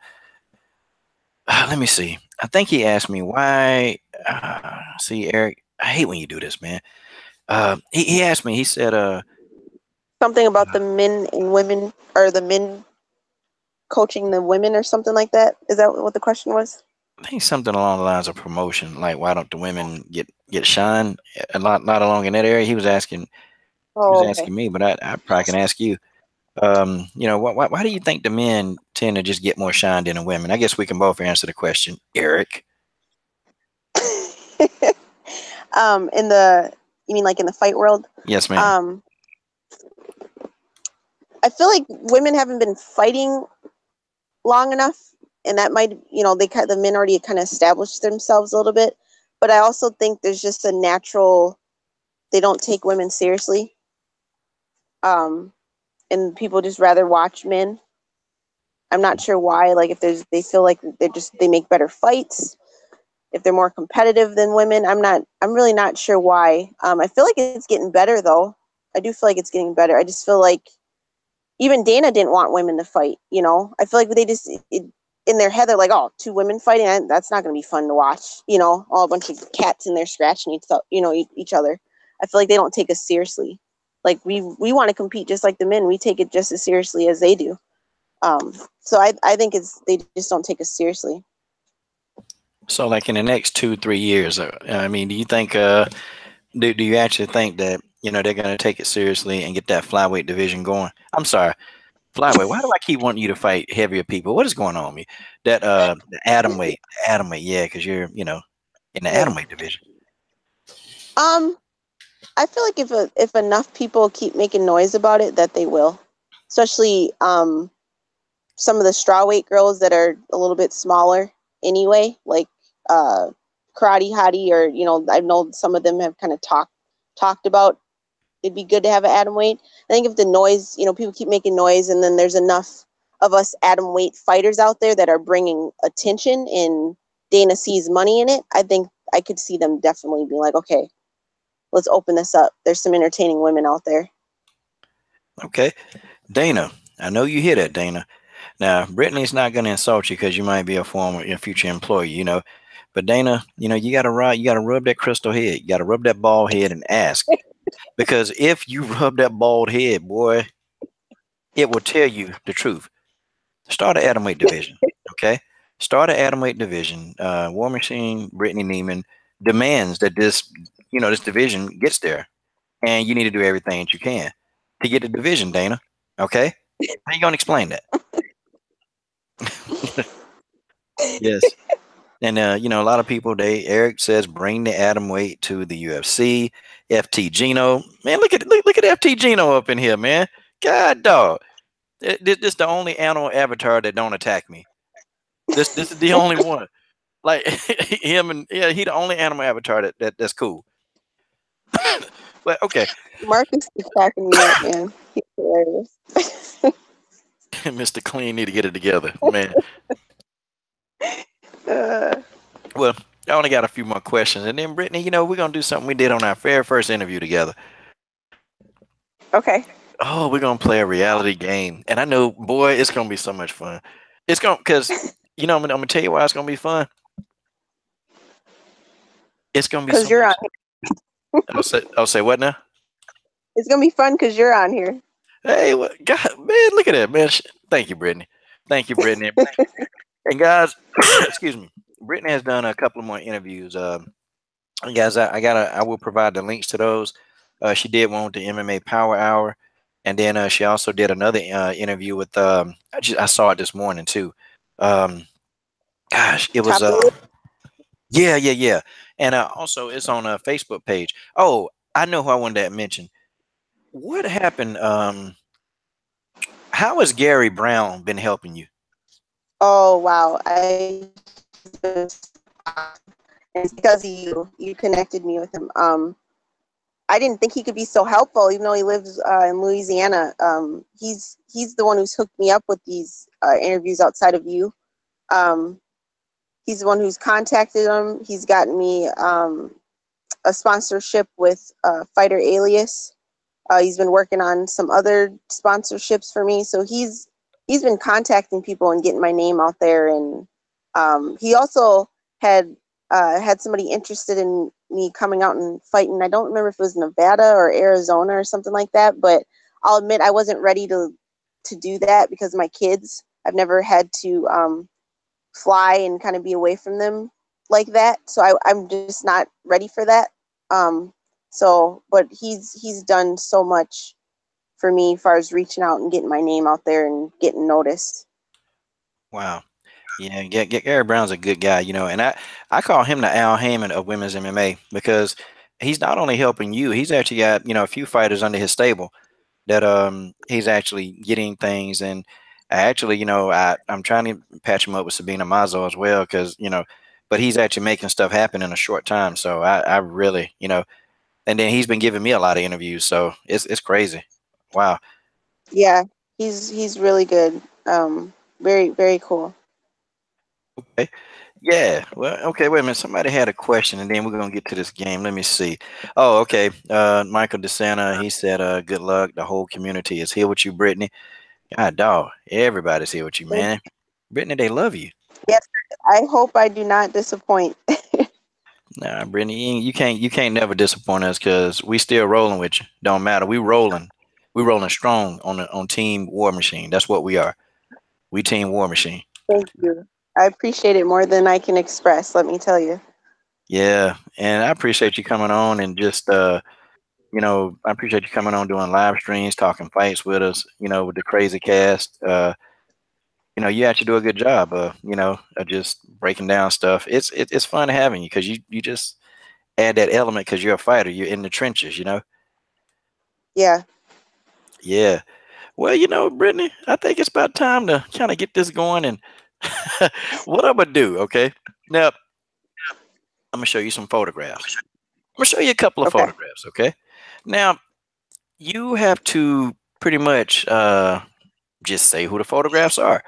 me see. I think he asked me why. See, Eric, I hate when you do this, man. He asked me. He said, something about the men and women, or the men coaching the women or something like that. Is that what the question was? I think something along the lines of promotion, like why don't the women get shine a lot, not along in that area. He was Oh, okay. asking me, but I probably can ask you. Why do you think the men tend to just get more shine than the women? I guess we can both answer the question, Eric. In the You mean like in the fight world? Yes, ma'am. Um, I feel like women haven't been fighting long enough, and that might, the men already kind of established themselves a little bit. But I also think there's just a natural, they don't take women seriously, and people just rather watch men. I'm not sure why. Like if they feel like they make better fights, if they're more competitive than women. I'm really not sure why. I feel like it's getting better though. I do feel like it's getting better. I just feel like even Dana didn't want women to fight. I feel like they just in their head they're like, oh, two women fighting, that's not going to be fun to watch. All a bunch of cats in there scratching each other. I feel like they don't take us seriously. Like we want to compete just like the men. We take it just as seriously as they do. So I think they just don't take us seriously. So, like in the next 2, 3 years, I mean, do you think, do you actually think that they're going to take it seriously and get that flyweight division going? I'm sorry, flyweight. Why do I keep wanting you to fight heavier people? What is going on with me? That the atom weight, yeah, because you're in the Yeah. atom weight division. Um, I feel like if enough people keep making noise about it, that they will. Especially some of the strawweight girls that are a little bit smaller anyway, like uh, Karate Hottie, or I know some of them have kind of talked about it'd be good to have an atom weight. I think if the noise, people keep making noise, and then there's enough of us atom weight fighters out there that are bringing attention, and Dana sees money in it, I think I could see them definitely being like, okay, let's open this up. There's some entertaining women out there. Okay, Dana. I know you hear that, Dana. Now, Brittany's not going to insult you because you might be a former, future employee, But Dana, you got to rub that crystal head. You got to rub that bald head and ask. Because if you rub that bald head, boy, it will tell you the truth. Start an atomweight division, okay? Start an atomweight division. War Machine, Brittany Nieman demands that this division gets there, and you need to do everything that you can to get the division, Dana. Okay? How you gonna explain that? Yes. And a lot of people, Eric says bring the atom weight to the UFC. FT Gino, man, look at FT Gino up in here, man. God dog. This the only animal avatar that don't attack me. This is the only one. Like him, and yeah, he the only animal avatar that's cool. But okay, Marcus is cracking me up, man. He's hilarious. Mr. Clean need to get it together, man. Uh, Well, I only got a few more questions, and then Brittany, we're gonna do something we did on our very first interview together. okay. Oh, we're gonna play a reality game, and I know, boy, it's gonna be so much fun. It's gonna because I'm gonna tell you why it's gonna be fun. It's gonna be Because so you're on much. I'll say what now? It's going to be fun because you're on here. Hey, what, God, man, look at that, man. Thank you, Brittany. Thank you, Brittany. And guys, excuse me. Brittany has done a couple of more interviews. Guys, I will provide the links to those. She did one with the MMA Power Hour, and then she also did another interview with. I saw it this morning too. Um, gosh, it was Chocolate. yeah, yeah, yeah. And also it's on a Facebook page. Oh, I know who I wanted to mention. What happened? How has Gary Brown been helping you? Oh wow, I just and it's because of you. You connected me with him. I didn't think he could be so helpful, even though he lives in Louisiana. He's the one who's hooked me up with these interviews outside of you. Um, he's the one who's contacted him. He's gotten me a sponsorship with Fighter Alias. He's been working on some other sponsorships for me, so he's been contacting people and getting my name out there. And he also had had somebody interested in me coming out and fighting. I don't remember if it was Nevada or Arizona or something like that, but I'll admit I wasn't ready to do that because of my kids. I've never had to fly and kind of be away from them like that, so I'm just not ready for that. Um, but he's done so much for me as far as reaching out and getting my name out there and getting noticed. Wow. Yeah, Gary Brown's a good guy, and I call him the Al Heyman of women's MMA because he's not only helping you, he's actually got, a few fighters under his stable that he's actually getting things. And I actually, I'm trying to patch him up with Sabina Mazo as well because, but he's actually making stuff happen in a short time. So I really, and then he's been giving me a lot of interviews, so it's crazy. Wow. Yeah, he's really good. Very very cool. Okay. Yeah. Well, okay, wait a minute. Somebody had a question, and then we're gonna get to this game. Let me see. Oh, okay. Michael DeSanta, he said, good luck. The whole community is here with you, Brittany. God dog, everybody's here with you, man. Brittany, they love you. Yes, I hope I do not disappoint. Nah, Brittany, you can't never disappoint us because we still rolling with you. Don't matter. We rolling strong on Team War Machine. That's what we are. We Team War Machine. Thank you. I appreciate it more than I can express. Let me tell you. Yeah, and I appreciate you coming on and just I appreciate you coming on doing live streams, talking fights with us, with the crazy cast. You actually do a good job of just breaking down stuff. It's fun having you because you just add that element because you're a fighter. You're in the trenches. Yeah. Yeah. Well, Brittany, I think it's about time to kind of get this going. And what I'm gonna do, okay? Now I'm gonna show you some photographs. I'm gonna show you a couple of Okay. photographs, okay? Now you have to pretty much just say who the photographs are.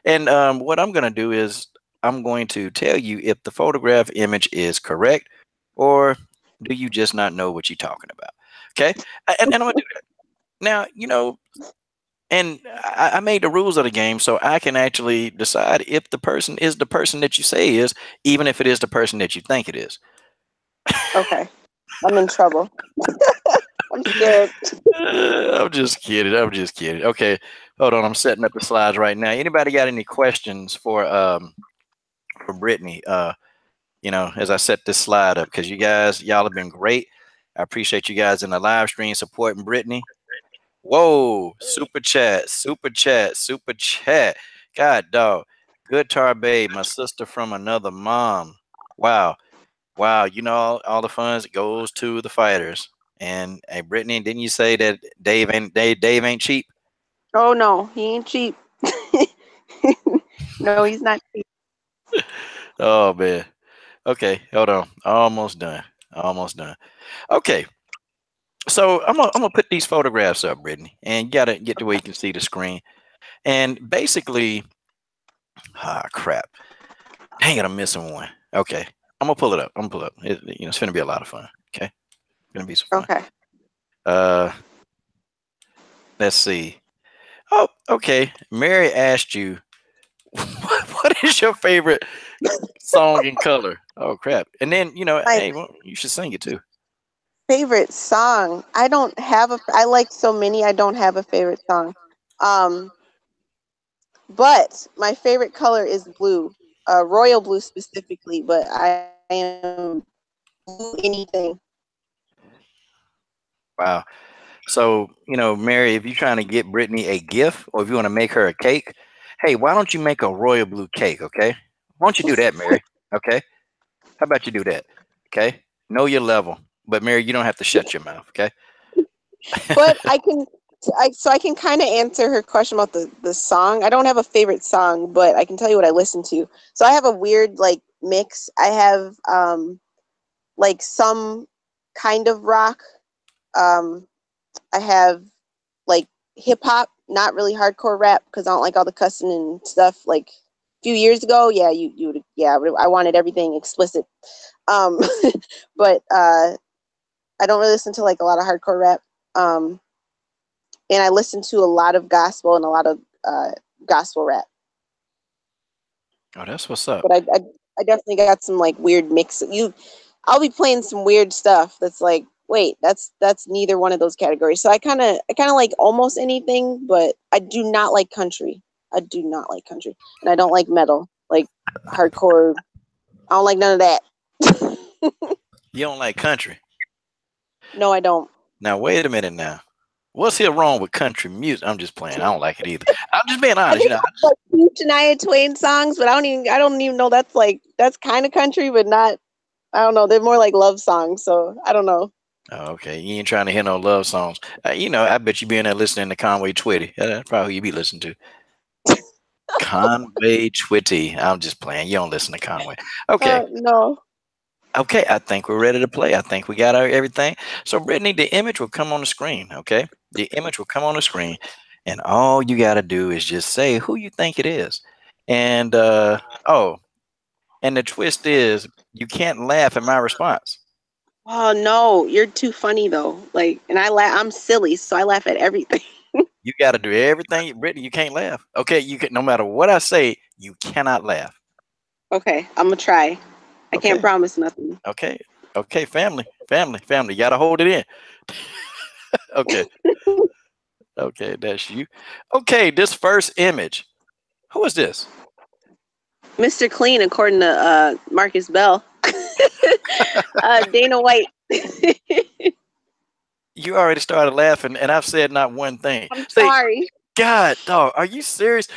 And what I'm going to do is I'm going to tell you if the photograph image is correct or do you just not know what you're talking about. Okay. And I'm going to do that. Now, and I made the rules of the game so I can actually decide if the person is the person that you say is, even if it is the person that you think it is. Okay. I'm in trouble. I'm scared. I'm just kidding. I'm just kidding. Okay. Hold on. I'm setting up the slides right now. Anybody got any questions for Brittany? As I set this slide up, because y'all have been great. I appreciate you guys in the live stream supporting Brittany. Whoa, super chat, super chat, super chat. God dog. Good tar babe, my sister from another mom. Wow. Wow. All the funds goes to the fighters. And hey, Brittany, didn't you say that Dave ain't cheap? Oh no, he ain't cheap. No, he's not cheap. Oh man. Okay, hold on. Almost done. Almost done. Okay. So I'm gonna put these photographs up, Brittany, and you gotta get to where you can see the screen. And basically, crap. Dang it, I'm missing one. Okay, I'm gonna pull it up. I'm gonna pull it up. It's gonna be a lot of fun. Okay, it's gonna be some fun. Okay. Uh, let's see. Oh, okay. Mary asked you, what is your favorite song and color? Oh crap! And then My hey, well, you should sing it too. favorite song. I don't have a. I like so many. I don't have a favorite song. Um, but my favorite color is blue, royal blue specifically. But I am blue anything. Wow. So Mary, if you're trying to get Brittany a gift, or if you want to make her a cake, Hey, why don't you make a royal blue cake? Okay, why don't you do that, Mary? Okay, how about you do that? Okay, know your level, but Mary, you don't have to shut your mouth. Okay. But I can kind of answer her question about the song. I don't have a favorite song, but I can tell you what I listen to. So I have a weird like mix. I have like some kind of rock. Um, I have like hip hop, not really hardcore rap because I don't like all the cussing and stuff. Like a few years ago, yeah, you would, yeah, I wanted everything explicit. Um, but I don't really listen to like a lot of hardcore rap. Um, and I listen to a lot of gospel and a lot of gospel rap. Oh, that's what's up. But I definitely got some like weird mix. I'll be playing some weird stuff that's like, wait, that's neither one of those categories. So I kind of like almost anything, but I do not like country. I do not like country, and I don't like metal, like hardcore. I don't like none of that. You don't like country. No, I don't. Now wait a minute now. What's here wrong with country music? I'm just playing. I don't like it either. I'm just being I honest. think I like two Shania Twain songs, but I don't even know that's kind of country, but not. I don't know. They're more like love songs, so I don't know. Oh, okay. You ain't trying to hear no love songs. I bet you be in there listening to Conway Twitty. That's probably who you be listening to. Conway Twitty. I'm just playing. You don't listen to Conway. Okay. No. Okay. I think we're ready to play. I think we got everything. So, Brittany, the image will come on the screen. Okay. The image will come on the screen. And all you got to do is just say who you think it is. And, oh, and the twist is you can't laugh at my response. Oh no, you're too funny though. Like, and I'm silly, so I laugh at everything. You got to do everything, Brittany. You can't laugh. Okay, you can. No matter what I say, you cannot laugh. Okay, I'm gonna try. I can't Okay, promise nothing. okay, okay. Family, family, family. You got to hold it in. Okay, okay. That's you. Okay, this first image. Who is this? Mr. Clean, according to Marcus Bell. Dana White. You already started laughing, and I've said not one thing. I'm Say, sorry. God, dog, are you serious?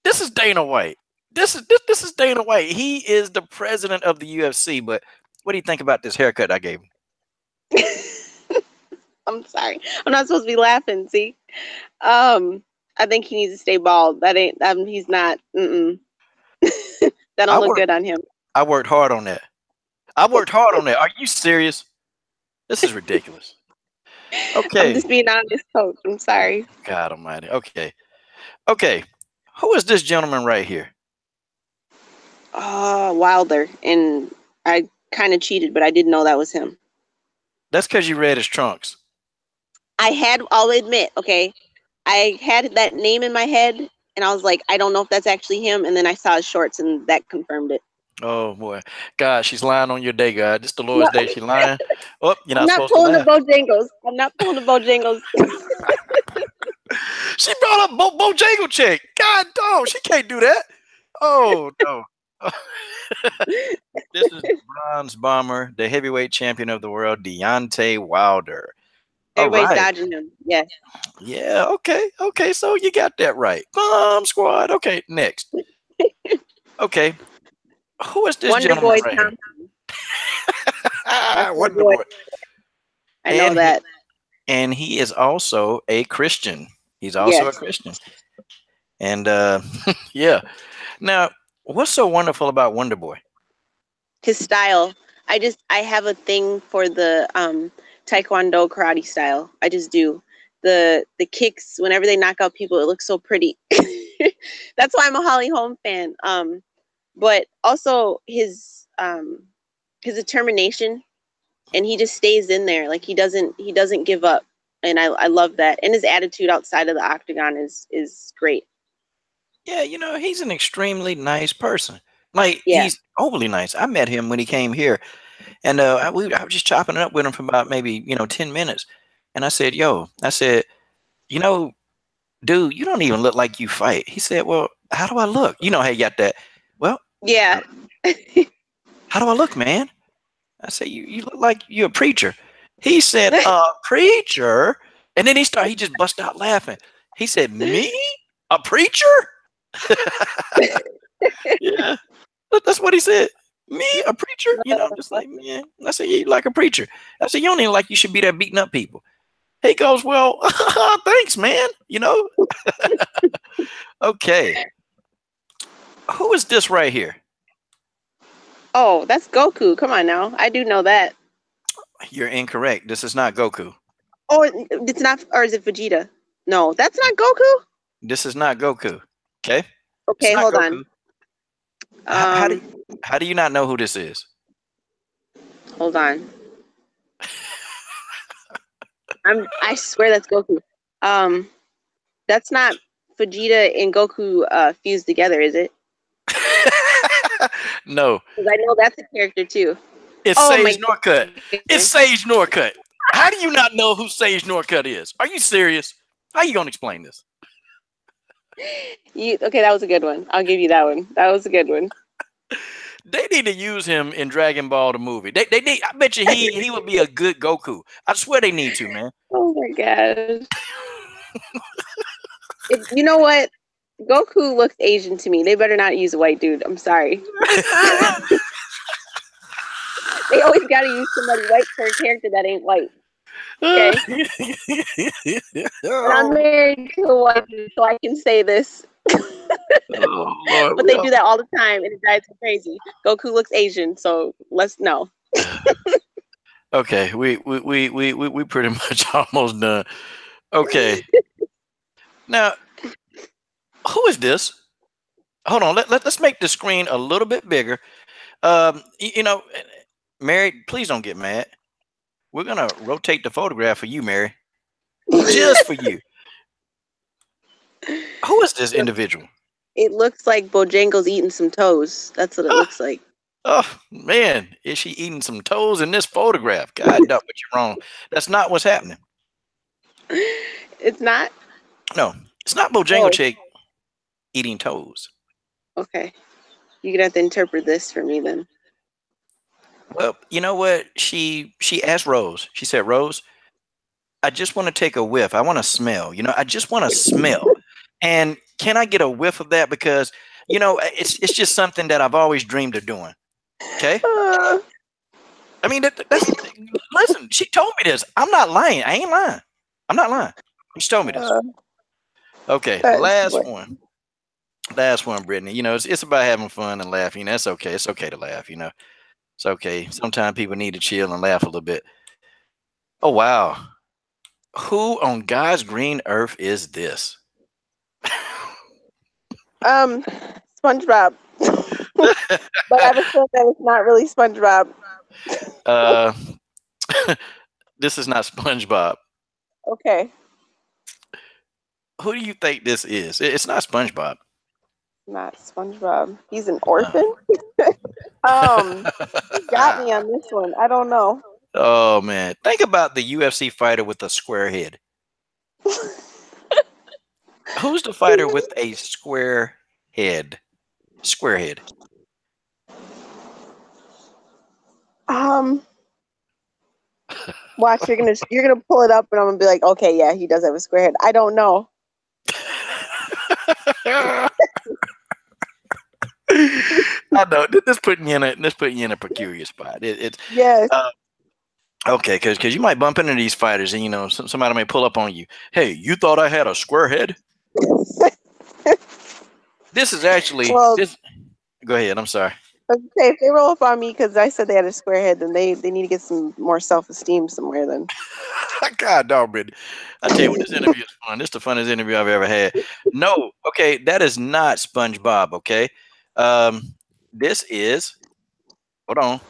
This is Dana White. This is Dana White. He is the president of the UFC. But what do you think about this haircut I gave him? I'm sorry. I'm not supposed to be laughing. See, um, I think he needs to stay bald. That ain't. He's not. Mm-mm. That I don't look worked. good on him. I worked hard on that. I worked hard on that. Are you serious? This is ridiculous. I'm Okay. just being honest, coach. I'm sorry. God Almighty. Okay. Okay. Who is this gentleman right here? Wilder, and I kind of cheated, but I didn't know that was him. That's because you read his trunks. I'll admit, okay, I had that name in my head, and I was like, I don't know if that's actually him. And then I saw his shorts, and that confirmed it. Oh boy. God, she's lying on your day, God. This is the No, Lord's day. She lying. Oh, you're I'm not not supposed to pulling the laugh. Bojangles. I'm not pulling the Bojangles. She brought up Bojangle chick. God dog, she can't do that. Oh no. This is the bronze bomber, the heavyweight champion of the world, Deontay Wilder. All Everybody's right. dodging him. Yes. Yeah, okay. Okay, so you got that right. Bomb squad. Okay, next. Okay. Who is this Wonder gentleman Boy right here? Tom. That's my Wonder boy. Boy. I know And he that. and he is also a Christian. He's also a Yes. Christian. And yeah. Now, what's so wonderful about Wonder Boy? His style. I have a thing for the Taekwondo karate style. I just do. The kicks whenever they knock out people, it looks so pretty. That's why I'm a Holly Holm fan. But also his determination, and he just stays in there. Like he doesn't give up. And I love that. And his attitude outside of the octagon is great. Yeah, he's an extremely nice person. Like Yeah. he's overly nice. I met him when he came here, and I was just chopping it up with him for about maybe 10 minutes. And I said, "Yo," I said, "You know, dude, you don't even look like you fight." He said, "Well, how do I look?" You know how you got that. Well, Yeah. how, how do I look, man? I said, you look like you're a preacher. He said, preacher? And then he just bust out laughing. He said, me? A preacher? Yeah, that's what he said. Me, a preacher? I'm just like, man. I said, you like a preacher. I said, you don't even like you should be there beating up people. He goes, well, thanks, man. Okay. Who is this right here? Oh, that's Goku. Come on now. I do know that. You're incorrect. This is not Goku. Oh, it's not, or is it Vegeta? No, that's not Goku. This is not Goku. Okay. It's Okay, not hold on. Goku. How, how do Um, how do you not know who this is? hold on. I swear that's Goku. Um, that's not Vegeta and Goku fused together, is it? No, Because I know that's a character too. it's Oh Sage my Norcut. goodness. It's Sage Norcut. How do you not know who Sage Norcut is? Are you serious? How you gonna explain this? Okay, that was a good one. I'll give you that one. That was a good one. They need to use him in Dragon Ball the movie. They need. I bet you he would be a good Goku. I swear they need to, man. Oh my gosh. You know what? Goku looks Asian to me. They better not use a white dude. I'm sorry. They always got to use somebody white for a character that ain't white. Okay. And I'm Oh, married to a white dude, so I can say this. oh Lord, But they do that all the time, and it drives me crazy. Goku looks Asian, so let's know. okay, we pretty much almost done. Okay, now who is this? Hold on, let's make the screen a little bit bigger. Mary, please don't get mad. We're gonna rotate the photograph for you, Mary, just for you. Who is this individual? It looks like Bojangles eating some toes. That's what it Oh, looks like. oh man, is she eating some toes in this photograph? God, no, but you're wrong. That's not what's happening. It's not. No, it's not Bojangle Oh, Chick eating toes. okay. You're gonna have to interpret this for me then. Well, you know what? She asked Rose. She said, Rose, I just want to take a whiff. I want to smell. I just want to smell. And can I get a whiff of that? Because it's just something that I've always dreamed of doing. Okay. Uh, I mean, that's listen. She told me this. I'm not lying. I ain't lying. I'm not lying. She told me this. uh, Okay, that's last what. one. Last one, Brittany. It's about having fun and laughing. That's okay. It's okay to laugh. It's okay. Sometimes people need to chill and laugh a little bit. Oh wow. Who on God's green earth is this? Um, SpongeBob. But I was told that it's not really SpongeBob. uh, this is not SpongeBob. Okay, Who do you think this is? It's not SpongeBob. not SpongeBob. He's an Uh, orphan. You got me on this one. I don't know. oh man, think about the UFC fighter with a square head. Who's the fighter with a square head? Square head. um, Watch. You're gonna pull it up, and I'm gonna be like, okay, yeah, he does have a square head. I don't know. I know this putting you in a peculiar spot. It's Yes. uh, okay because you might bump into these fighters and somebody may pull up on you. Hey, you thought I had a square head? This is actually Well, this. Go ahead. I'm sorry. okay, if they roll up on me because I said they had a square head, then they need to get some more self esteem somewhere. Then. God, dog, Brittany. I tell you what, this interview is fun. This is the funnest interview I've ever had. No, okay, that is not SpongeBob. Okay, this is. Hold on.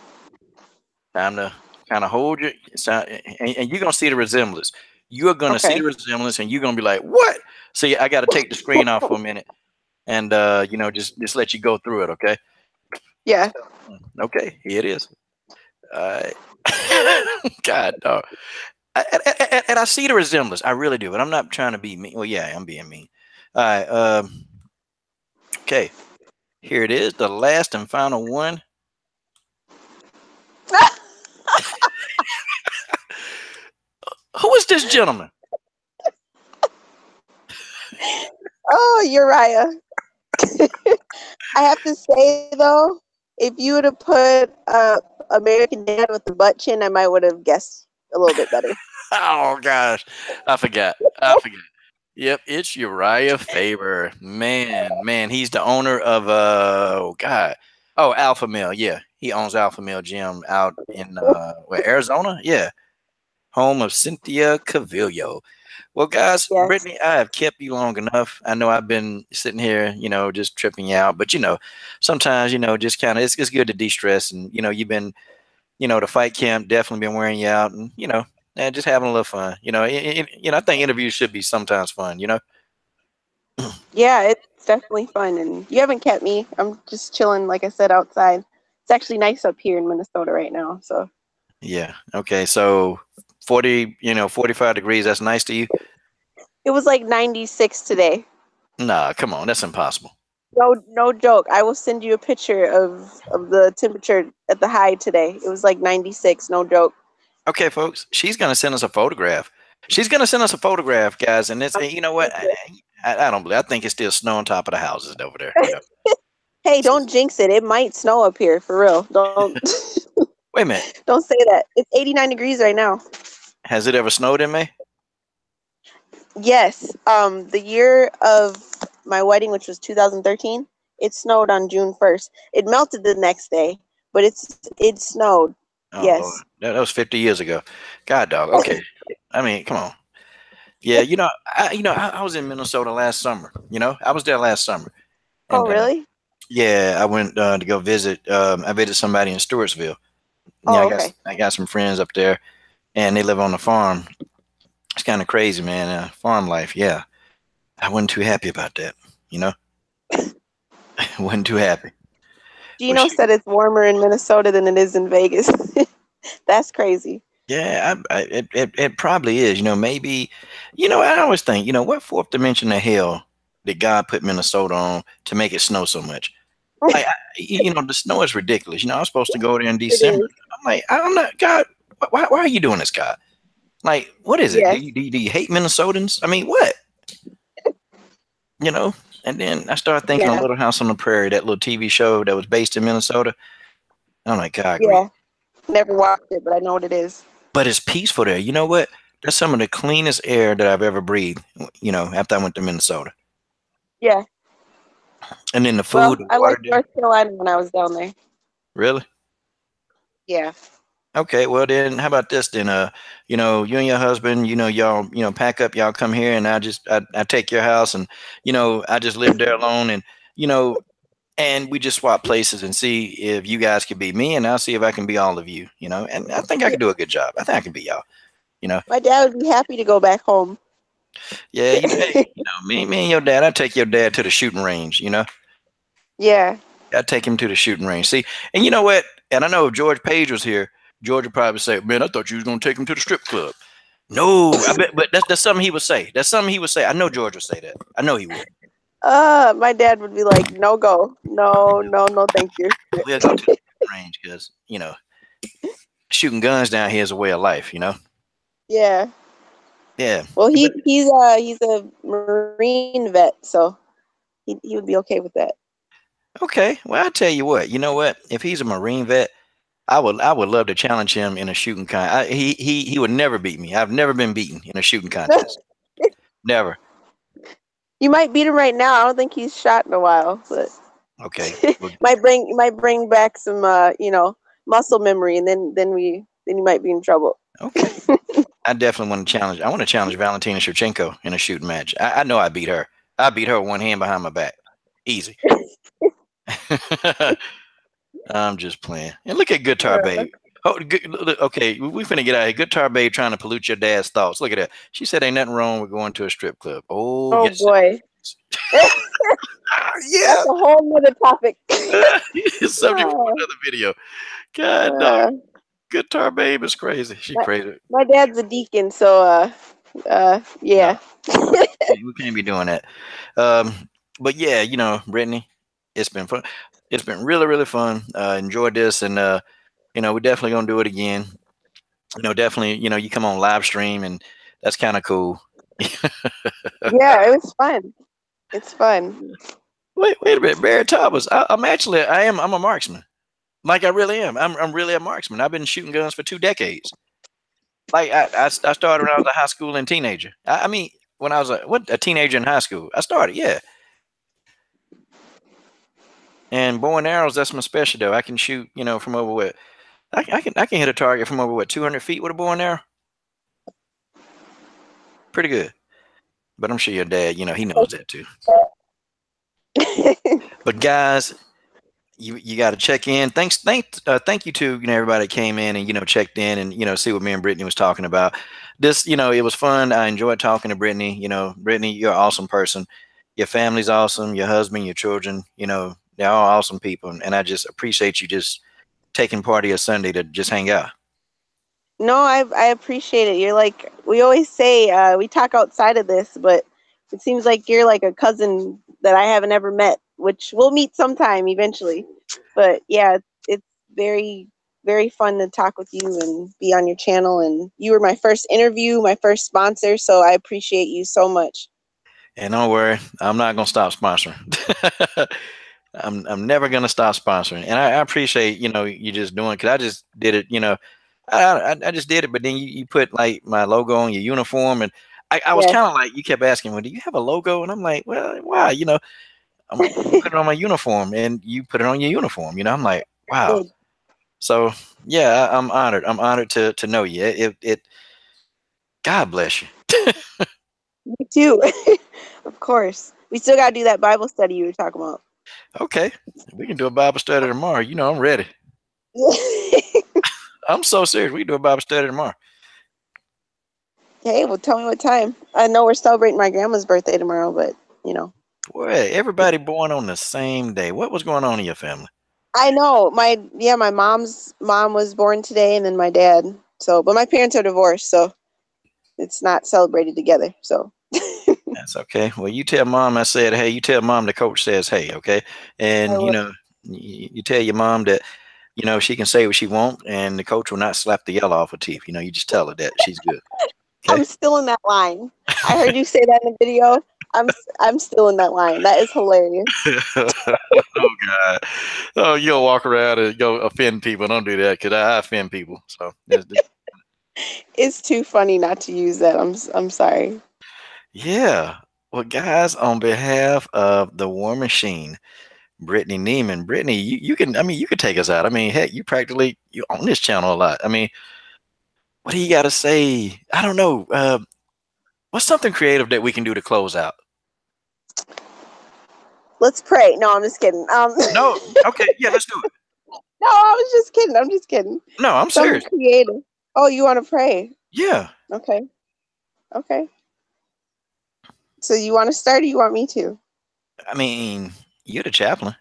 Time to kind of hold your and you're gonna see the resemblance. You're gonna see Okay. the resemblance, and you're gonna be like, "What?" See, I got to take the screen off for a minute, and just let you go through it. Okay. Yeah. Okay. Here it is. Uh, God, dog. And I see the resemblance. I really do, but I'm not trying to be mean. Well, yeah, I'm being mean. All right. Okay. Here it is, the last and final one. Who is this gentleman? Oh, Uriah. I have to say though, if you would have put American Dad with the butt chin, I might would have guessed a little bit better. Oh gosh, I forgot. I forgot. Yep, it's Uriah Faber. Man, he's the owner of oh god. Oh, Alpha Male. Yeah. He owns Alpha Male Gym out in where, Arizona? Yeah. Home of Cynthia Cavillo. Well, guys, Yes. Brittany, I have kept you long enough. I know I've been sitting here, just tripping you out, but sometimes, just kind of it's good to de-stress, and you've been, the fight camp definitely been wearing you out, and and just having a little fun. I think interviews should be sometimes fun. Yeah, it's definitely fun, and you haven't kept me. I'm just chilling, like I said, outside. It's actually nice up here in Minnesota right now. So Yeah. Okay. So 40, 45 degrees. That's nice to you. it was like 96 today. Nah, come on. That's impossible. No, no joke. I will send you a picture of the temperature at the high today. It was like 96. No joke. Okay, folks. She's gonna send us a photograph. She's gonna send us a photograph, guys. And it's, you know what? I don't believe. I think it's still snow on top of the houses over there. Hey, It's don't just- jinx it. It might snow up here for real. Don't Wait a minute. don't say that. It's 89 degrees right now. Has it ever snowed in May? Yes. The year of my wedding, which was 2013, it snowed on June 1st. It melted the next day, but it snowed. Oh Lord, Yes. that was 50 years ago. God, dog. Okay. I mean, come on. Yeah, I was in Minnesota last summer. I was there last summer, Oh, and really? yeah, I went to go visit. I visited somebody in Stewartsville. Oh, I got okay. I got some friends up there, and they live on the farm. It's kind of crazy, man. Farm life. Yeah, I wasn't too happy about that. You know, wasn't too happy. But Gino shoot, said it's warmer in Minnesota than it is in Vegas. That's crazy. yeah, it probably is. Maybe. I always think, what fourth dimension of hell did God put Minnesota on to make it snow so much? Like, the snow is ridiculous. I was supposed to go there in It December. is. I'm like, I'm not God. Why are you doing this, God? Like, what is it? Do Yes. you, do you, do you hate Minnesotans? I mean, what? You know? And then I started thinking of Yeah. Little House on the Prairie, that little TV show that was based in Minnesota. I'm like, God, grief. Yeah. Never watched it, but I know what it is. But it's peaceful there. You know what? That's some of the cleanest air that I've ever breathed, after I went to Minnesota. Yeah. And then the food, Well, the I water liked there. North Carolina when I was down there. Really? Yeah. Okay, well then, how about this then? You and your husband, y'all, pack up, y'all come here, and I take your house, and I just live there alone, and you know, and we just swap places and see if you guys can be me, and I'll see if I can be all of you, and I think I Yeah. can do a good job. I think I can be y'all, you know. My dad would be happy to go back home. Yeah, hey, me and your dad, I take your dad to the shooting range. Yeah. I take him to the shooting range. See, and you know what? And I know if George Page was here, George would probably say, "Man, I thought you was gonna take him to the strip club." No, I bet, but that's something he would say. That's something he would say. I know George would say that. I know he would. My dad would be like, no go. No, no, no, thank you. We'll go to the shooting range because shooting guns down here is a way of life. Yeah. Yeah, Well, but he's a Marine vet, so he would be okay with that. okay. Well, I tell you what. You know what? If he's a Marine vet, I would love to challenge him in a shooting contest. He would never beat me. I've never been beaten in a shooting contest. Never. You might beat him right now. I don't think he's shot in a while, but Okay. Well, might bring back some muscle memory, and then you might be in trouble. okay. I definitely want to challenge. I want to challenge Valentina Shevchenko in a shooting match. I know I beat her. I beat her with one hand behind my back. Easy. I'm just playing. And look at Guitar Uh, Babe. Oh, okay, we finna get out of here. Guitar Babe trying to pollute your dad's thoughts. Look at that. She said ain't nothing wrong with going to a strip club. Oh, oh yes, it boy, is. that's Yeah. a whole nother topic. Subject for uh, another video. God, dog. uh, Guitar Babe is crazy. She my, crazy. my dad's a deacon, so No, yeah. we can't be doing that. Um, but yeah, Brittany, it's been fun. It's been really, really fun. Enjoyed this, and we're definitely gonna do it again. Definitely, you come on live stream, and that's kind of cool. Yeah, it was fun. It's fun. Wait a minute, Barry Thomas. I'm actually, I'm a marksman. Like I really am. I'm really a marksman. I've been shooting guns for 2 decades. Like I started when I was a high school and teenager. I mean, when I was a teenager in high school, I started. Yeah, and bow and arrows. That's my specialty. Though I can shoot. From over what I can hit a target from over what 200 feet with a bow and arrow. Pretty good. But I'm sure your dad, he knows that too. But guys, you got to check in. Thank you to everybody that came in and checked in and see what me and Brittany was talking about. This it was fun. I enjoyed talking to Brittany. Brittany, you're an awesome person. Your family's awesome. Your husband, your children, they're all awesome people, and I just appreciate you just taking part of your Sunday to just hang out. No, I appreciate it. You're like, we always say, we talk outside of this, but it seems like you're like a cousin that I haven't ever met, which we'll meet sometime eventually. But yeah, it's very, very fun to talk with you and be on your channel. And you were my first interview, my first sponsor, so I appreciate you so much. And don't worry, I'm not gonna stop sponsoring. I'm never gonna stop sponsoring, and I appreciate you just doing because I just did it. I just did it, but then you put like my logo on your uniform, and I was Yes. kind of like you kept asking, well, do you have a logo? And I'm like, well, why? I'm gonna put it on my uniform, and you put it on your uniform. I'm like, wow. Good. So yeah, I'm honored. I'm honored to know you. God bless you. You too. Of course. We still got to do that Bible study you were talking about. Okay, we can do a Bible study tomorrow. I'm ready. I'm so serious. We can do a Bible study tomorrow. Hey, well, tell me what time. I know we're celebrating my grandma's birthday tomorrow, but you know, Boy, everybody born on the same day. What was going on in your family? I know my mom's mom was born today, and then my dad. So, but my parents are divorced, so it's not celebrated together. So, That's okay. Well, you tell mom I said, hey, you tell mom the coach says, hey, okay? I And, will. you tell your mom that, she can say what she wants and the coach will not slap the yellow off her teeth. You just tell her that she's good. Okay. I'm still in that line. I heard you say that in the video. I'm still in that line. That is hilarious. Oh, God. Oh, you'll walk around and go offend people. Don't do that because I offend people. So, It's too funny not to use that. I'm sorry. yeah. Well, guys, on behalf of the War Machine, Brittany Nieman. Brittany, you can, I mean, you could take us out. I mean, heck, you on this channel a lot. I mean, what do you got to say? I don't know. What's something creative that we can do to close out? Let's pray. No, I'm just kidding. No. Okay. Yeah, let's do it. No, I was just kidding. I'm just kidding. No, I'm Something serious. creative. Oh, you want to pray? Yeah. Okay. Okay. So you want to start or you want me to? I mean, you're the chaplain.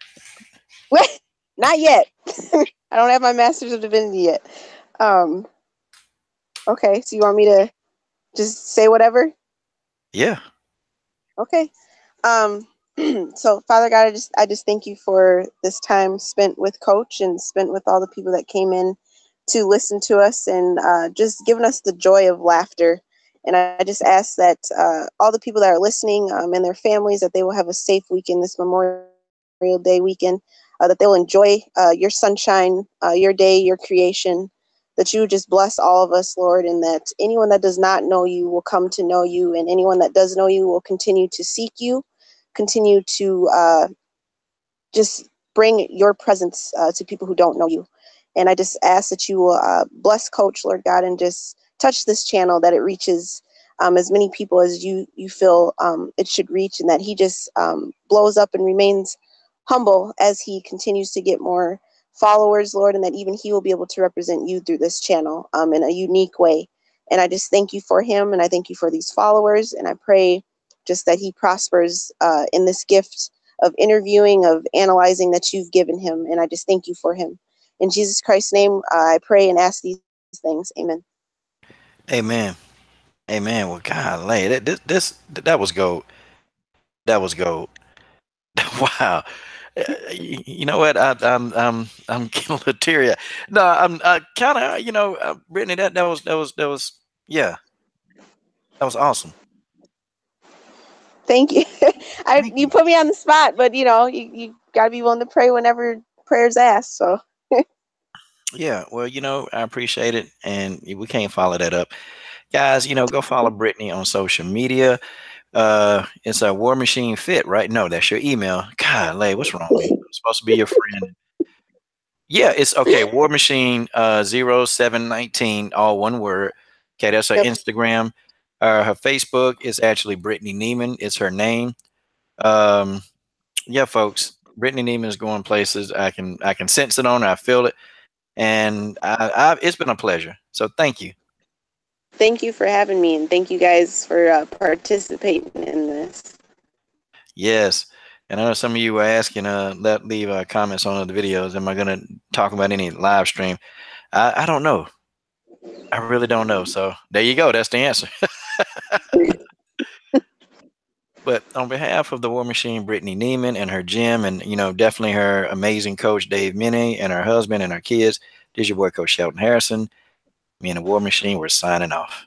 Not yet. I don't have my master's of divinity yet. Um, okay, so you want me to just say whatever? Yeah. Okay. Um, so Father God, I just thank you for this time spent with Coach and spent with all the people that came in to listen to us and just giving us the joy of laughter. And I just ask that all the people that are listening and their families that they will have a safe weekend this Memorial Day weekend, that they will enjoy your sunshine, your day, your creation, that you just bless all of us, Lord, and that anyone that does not know you will come to know you, and anyone that does know you will continue to seek you, continue to just bring your presence to people who don't know you. And I just ask that you will bless Coach, Lord God, and just touch this channel that it reaches as many people as you feel it should reach, and that he just blows up and remains humble as he continues to get more followers, Lord, and that even he will be able to represent you through this channel in a unique way. And I just thank you for him, and I thank you for these followers, and I pray just that he prospers in this gift of interviewing, of analyzing that you've given him. And I just thank you for him. In Jesus Christ's name, I pray and ask these things. Amen. Amen. Amen. Well, golly, that was gold. That was gold. Wow. You know what? I'm getting a little teary. No, I'm kind of Brittany. That was yeah, that was awesome. Thank you. Thank You you. put me on the spot, but you gotta be willing to pray whenever prayers asked. So Yeah, well, I appreciate it, and we can't follow that up, guys. Go follow Brittany on social media. It's a War Machine Fit, right? No, that's your email. God, what's wrong with me? I'm supposed to be your friend. Yeah, it's okay. War Machine 0719, all one word. Okay, that's her yep. Instagram. Her Facebook is actually Brittany Nieman. It's her name. Um, yeah, folks, Brittany Nieman is going places. I can sense it on her. I feel it, and it's been a pleasure. So thank you. Thank you for having me, and thank you guys for participating in this. Yes. And I know some of you were asking, leave comments on the videos. Am I going to talk about any live stream? I don't know. I really don't know. So there you go. That's the answer. But on behalf of the War Machine, Brittany Nieman and her gym, and definitely her amazing coach Dave Minnie and her husband and her kids, this is your boy Coach Shelton Harrison. Me and the War Machine, we're signing off.